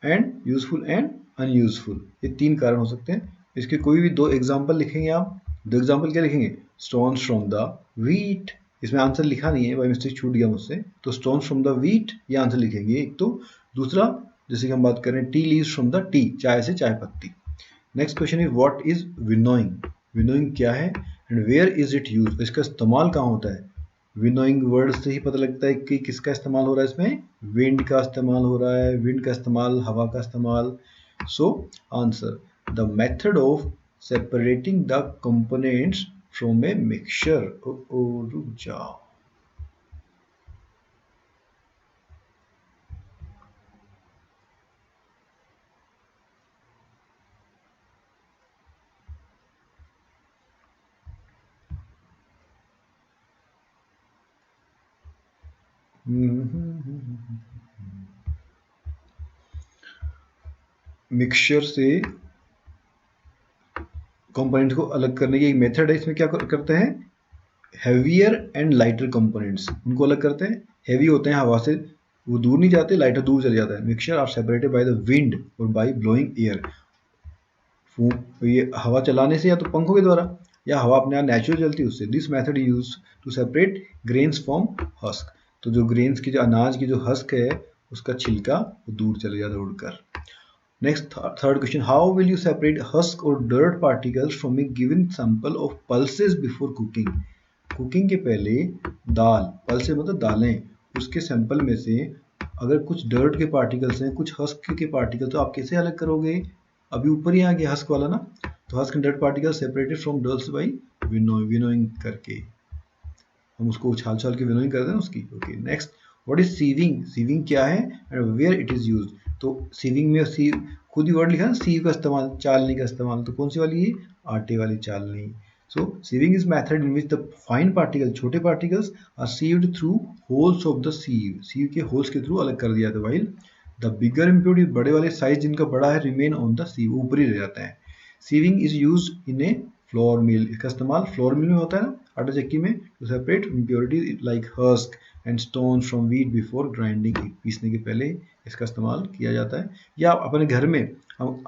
and useful and unuseful. ये 3 कारण हो सकते हैं। इसके कोई भी 2 एग्जाम्पल लिखेंगे आप। 2 एग्जाम्पल क्या लिखेंगे? Stones from the wheat. इसमें आंसर लिखा नहीं है, बाई मिस्टेक छूट गया मुझसे। तो स्टोन्स फ्रॉम द व्हीट ये आंसर लिखेंगे एक। तो दूसरा, जैसे कि हम बात करें tea leaves from the tea, चाय से चाय पत्ती। Next question is what is winnowing? Winnowing क्या है and where is it use? इसका इस्तेमाल कहाँ होता है? विनोइंग वर्ड से ही पता लगता है कि किसका इस्तेमाल हो रहा है इसमें। विंड का इस्तेमाल हो रहा है, विंड का इस्तेमाल, हवा का इस्तेमाल। So answer, the method of separating the components from a mixture. रुक जाओ, मिक्सचर से कंपोनेंट्स को अलग करने की एक मेथड है। इसमें क्या करते हैं, हैवियर एंड लाइटर कंपोनेंट्स उनको अलग करते हैं। हैवी होते हैं, हवा से वो दूर नहीं जाते, लाइटर दूर चले जाता है। Mixture are separated by the wind और बाय ब्लोइंग एयर। ये हवा चलाने से या तो पंखों के द्वारा या हवा अपने आप नेचुरल चलती है उससे। This method use to separate grains from husk. तो जो ग्रेन्स की, जो अनाज की जो हस्क है उसका छिलका वो दूर चले जाता है उड़कर। Next third question, how will you separate husk और dirt particles from a given sample of pulses before cooking? Cooking के पहले दाल, पल्सेस मतलब दालें, उसके सैंपल में से अगर कुछ डर्ट के पार्टिकल्स हैं, कुछ हस्क के पार्टिकल, तो आप कैसे अलग करोगे? अभी ऊपर ही आ गया हस्क वाला ना, तो husk and dirt particle separated from dirts by winnowing करके हम उसको उछाल छाल के विनोइंग करते हैं उसकी। Okay, next, what is sieving? Sieving क्या है and where it is used? तो सीविंग में खुद ही वर्ड लिखा है सीव का इस्तेमाल, चालनी का इस्तेमाल। तो कौन सी वाली है? आटे वाली चालनी। So sieving is method in which the fine particle, छोटे particles are sieved through holes of the sieve. Sieve के होल्स के थ्रू अलग कर दिया था। वाइल द बिगर इम्प्योरिटी, बड़े वाले साइज जिनका बड़ा है, रिमेन ऑन द सीव, ऊपर ही रह जाते हैं। Sieving is use in a flour mill. इसका इस्तेमाल फ्लोर मिल में होता है ना, आटा चक्की में, to separate impurity like husk and stone from wheat before grinding. पीसने के पहले इसका इस्तेमाल किया जाता है। या अपने घर में हम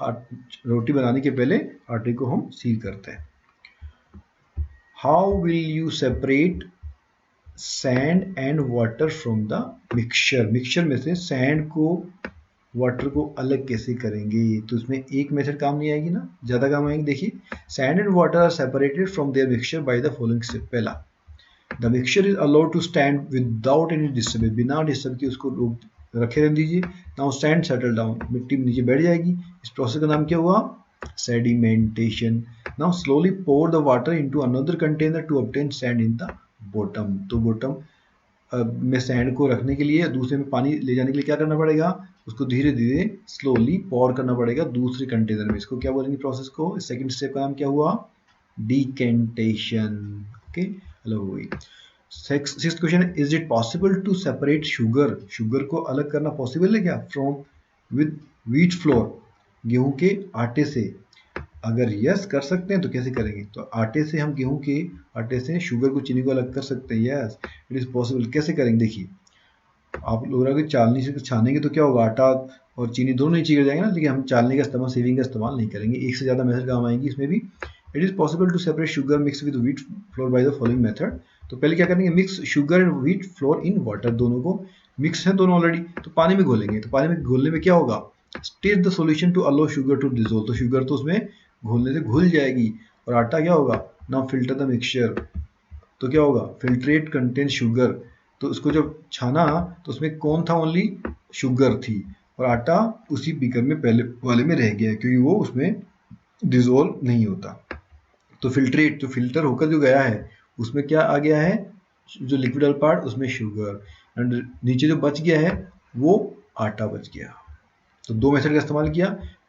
रोटी बनाने के पहले आटे को हम सीव करते हैं। How will you separate sand and water from the mixture में से सैंड को वाटर को अलग कैसे करेंगे? तो इसमें एक मेथड काम नहीं आएगी ना, ज्यादा काम आएगी। देखिए, sand and water are separated from their mixture by the following step. पहला, the mixture is allowed to stand without any disturbance, बिना डिस्टर्ब के उसको रोक रखे रहने दीजिए। नाउ सैंड सेटल डाउन, मिट्टी नीचे बैठ जाएगी। इस प्रोसेस का नाम क्या हुआ? Sedimentation. Now slowly pour the water into another container to obtain sand in the bottom. तो बॉटम में सैंड को रखने के लिए, दूसरे में पानी ले जाने के लिए क्या करना पड़ेगा? उसको धीरे धीरे स्लोली पॉर करना पड़ेगा दूसरे कंटेनर में। इसको क्या बोलेंगे प्रोसेस को? सेकंड स्टेप का नाम क्या हुआ? डिकेंटेशन। ओके, अलग हो गई। सिक्स्थ क्वेश्चन है, is it possible to separate sugar? Sugar को अलग करना पॉसिबल है क्या? फ्रॉम विद व्हीट फ्लोर, गेहूं के आटे से। अगर यस कर सकते हैं तो कैसे करेंगे? तो आटे से हम गेहूं के आटे से शुगर को, चीनी को अलग कर सकते हैं। Yes, it is possible. कैसे करेंगे? देखिए, आप लोग अगर चालनी से छानेंगे तो क्या होगा? आटा और चीनी दोनों नीचे गिर जाएंगे ना, लेकिन हम चालनी का इस्तेमाल, सीविंग का इस्तेमाल नहीं करेंगे। एक से ज़्यादा मेथड काम आएंगी इसमें भी। It is possible to separate sugar mix with wheat flour by the following method. तो पहले क्या करेंगे? Mix sugar and wheat flour in water. दोनों को मिक्स है दोनों ऑलरेडी, तो पानी में घोलेंगे। तो पानी में घोलने में क्या होगा? Stir the solution to allow sugar to dissolve. तो शुगर तो उसमें घोलने से घुल जाएगी। और आटा क्या होगा? Now filter the mixture. तो क्या होगा? Filtrate contain sugar. तो उसको जब छाना तो उसमें कौन था? ओनली शुगर थी, और आटा उसी बीकर में पहले वाले में रह गया, क्योंकि वो उसमें डिसॉल्व नहीं होता। तो फिल्ट्रेट, जो फिल्टर होकर जो गया है, उसमें क्या आ गया है? जो लिक्विड वाला पार्ट, उसमें शुगर, एंड नीचे जो बच गया है वो आटा बच गया। तो दो मेथड का इस्तेमाल किया।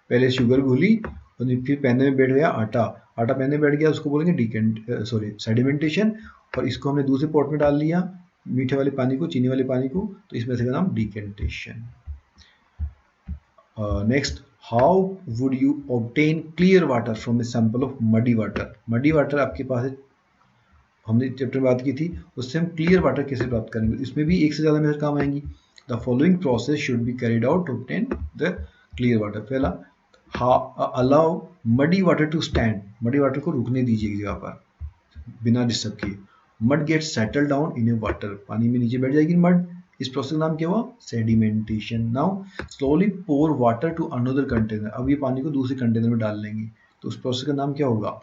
पहले शुगर घुली और फिर पैने में बैठ गया आटा। आटा पैने में बैठ गया, उसको बोलेंगे सेडिमेंटेशन। और इसको हमने दूसरे पॉट में डाल लिया, मीठे वाले पानी को, चीनी वाले पानी को। तो इस मेथड का नाम decantation. Next, how would you obtain clear water from a sample of muddy water? Muddy water आपके पास है, हमने चैप्टर में बात की थी, उससे हम क्लियर वाटर कैसे प्राप्त करेंगे? इसमें भी एक से ज़्यादा मेथड काम आएंगी। The following process should be carried out to obtain the clear water. पहला, allow muddy water to stand. Muddy water को रुकने दीजिए एक जगह पर बिना डिस्टर्ब किए। Mud get settle down in a water, पानी में नीचे बैठ जाएगी मड। इस प्रोसेस का नाम क्या हुआ? Sedimentation. Now slowly pour water to another container. अब ये पानी को दूसरे कंटेनर में डाल लेंगे, तो उस प्रोसेस का नाम क्या होगा?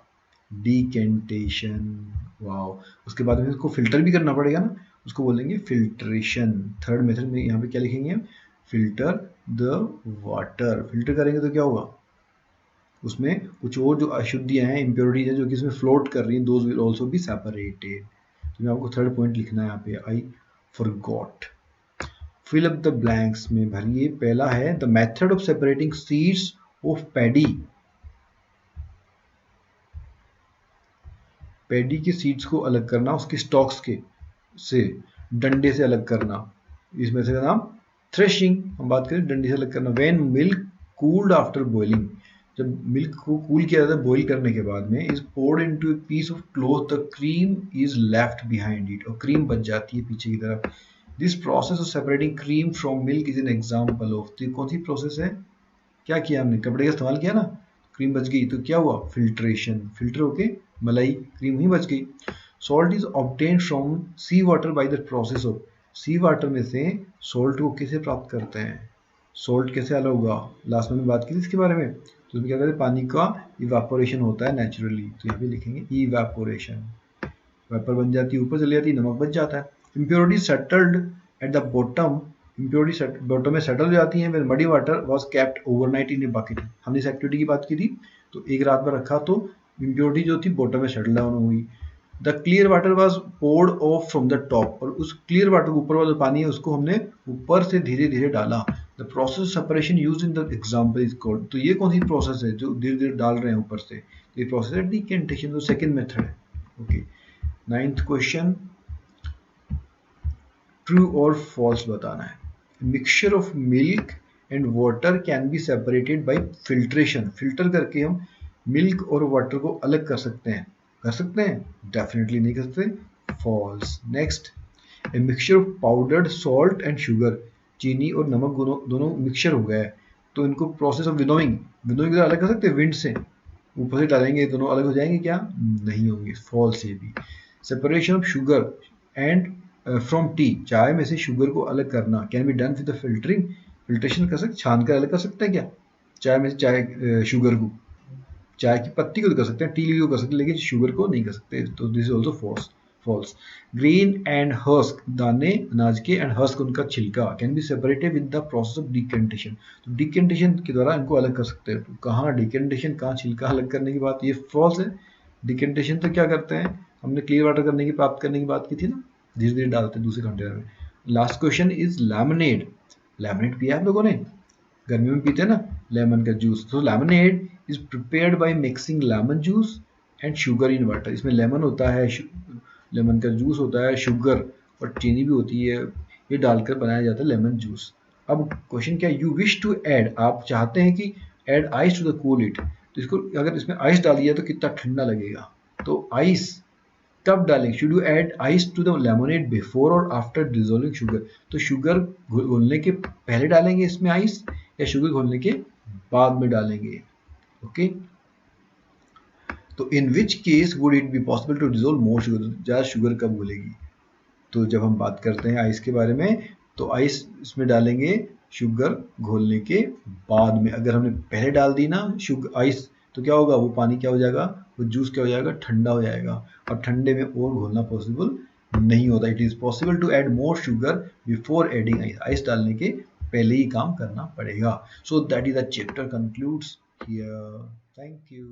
डिकेंटेशन। वाओ। उसके बाद में इसको फिल्टर भी करना पड़ेगा ना, उसको बोलेंगे फिल्ट्रेशन। थर्ड मेथड में यहाँ पे क्या लिखेंगे हम? Filter the water. फिल्टर करेंगे तो क्या होगा? उसमें कुछ और जो अशुद्धियां हैं, इम्प्योरिटीज हैं, जो कि इसमें फ्लोट कर रही हैं, those will also be separated. तो मैं आपको थर्ड पॉइंट लिखना है यहाँ पे, I forgot. Fill up the blanks में भरिए। पहला है, the method of separating seeds of paddy. Paddy के सीड्स को अलग करना, उसके स्टॉक्स के से डंडे से अलग करना। इस मेथड का नाम थ्रेशिंग। हम बात करें डंडे से अलग करना। When milk cooled after boiling, जब मिल्क को कूल किया जाता है बॉईल करने के बाद में, is poured into a piece of cloth, the cream is left behind it, और क्रीम बच जाती है पीछे की तरफ। This process of separating cream from milk is an example of. तो कौन सी प्रोसेस है? क्या किया हमने? कपड़े का इस्तेमाल किया ना, क्रीम बच गई, तो क्या हुआ? फिल्ट्रेशन। फिल्टर होके मलाई क्रीम ही बच गई। Salt is obtain from sea water by the process of. Sea water में से सॉल्ट को कैसे प्राप्त करते हैं? सॉल्ट कैसे अलग होगा? लास्ट में बात की थी इसके बारे में। तो क्या कहते हैं? पानी का इवेपोरेशन होता है नेचुरली। तो यहाँ पे लिखेंगे इवेपोरेशन। वेपर बन जाती है, ऊपर चली जाती है, नमक बच जाता है। Impurity settled at the bottom. Impurity bottom में सेटल हो जाती है। Muddy water was kept overnight in a bucket. हमने इस एक्टिविटी की बात की थी, तो एक रात में रखा तो इम्प्योरिटी जो थी बॉटम में सेटल डाउन हुई। The clear water was poured off from the top. और उस क्लियर वाटर के ऊपर वाला पानी है उसको हमने ऊपर से धीरे धीरे डाला। The process separation use in the example is called. तो ये कौन सी प्रोसेस है जो धीरे धीरे डाल रहे हैं ऊपर से? ये प्रोसेस है डिकेंटेशन, तो सेकेंड मेथड है। ओके, नाइन्थ क्वेश्चन, ट्रू और फॉल्स बताना है। Mixture of milk and water can be separated by filtration. Filter करके हम मिल्क और वाटर को अलग कर सकते हैं। कर सकते हैं? डेफिनेटली नहीं कर सकते। False. Next, a mixture of powdered salt and sugar. चीनी और नमक दोनों मिक्सचर हो गया है, तो इनको प्रोसेस ऑफ विनोइंग अलग कर सकते हैं विंड से। ऊपर से डालेंगे दोनों अलग हो जाएंगे क्या? नहीं होंगे। फॉल्स ये भी। Separation of sugar and from T, चाय में से शुगर को अलग करना, can be done with the filtering, filtration कर सकते, छान कर अलग कर सकते हैं क्या चाय में से चाय शुगर को, चाय की पत्ती को तो कर सकते हैं, टी लीफ को कर सकते हैं, लेकिन शुगर को नहीं कर सकते, तो this is also false. Grain and husk, दाने अनाज के, एंड हस्क उनका छिलका, can be separated with the process of decantation, तो डिकेंटेशन के द्वारा इनको अलग कर सकते हैं। तो कहाँ डिकेंटेशन, कहाँ छिलका अलग करने की बात, ये फॉल्स है। डिकेंटेशन तो क्या करते हैं, हमने क्लियर वाटर करने की प्राप्त करने की बात की थी ना, धीरे धीरे डालते हैं दूसरे कंटेनर में। Last question is lemonade, lemonade पिया आप लोगों ने, गर्मी में पीते हैं ना लेमन का जूस, तो lemonade is prepared by mixing lemon juice and sugar in water, इसमें लेमन होता है, लेमन का जूस होता है, शुगर और चीनी भी होती है, ये डालकर बनाया जाता है लेमन जूस। अब क्वेश्चन क्या है, यू विश टू ऐड, आप चाहते हैं कि add ice to the cool it, तो इसको अगर इसमें आइस डाल दिया तो कितना ठंडा लगेगा, तो आइस कब डालेंगे, should you add ice to the lemonade before और आफ्टर डिजोल्विंग शुगर, तो शुगर घोलने के पहले डालेंगे इसमें आइस, या शुगर घोलने के बाद में डालेंगे, ओके। तो in which case would it be possible to dissolve more sugar, ज़्यादा शुगर कब घुलेगी, तो जब हम बात करते हैं आइस के बारे में, तो आइस इसमें डालेंगे शुगर घोलने के बाद में, अगर हमने पहले डाल दी ना शुगर आइस, तो क्या होगा, वो पानी क्या हो जाएगा, वो जूस क्या हो जाएगा, ठंडा हो जाएगा, और ठंडे में और घोलना पॉसिबल नहीं होता। It is possible to add more sugar before adding ice, ice डालने के पहले ही काम करना पड़ेगा। So that is the chapter concludes here, thank you.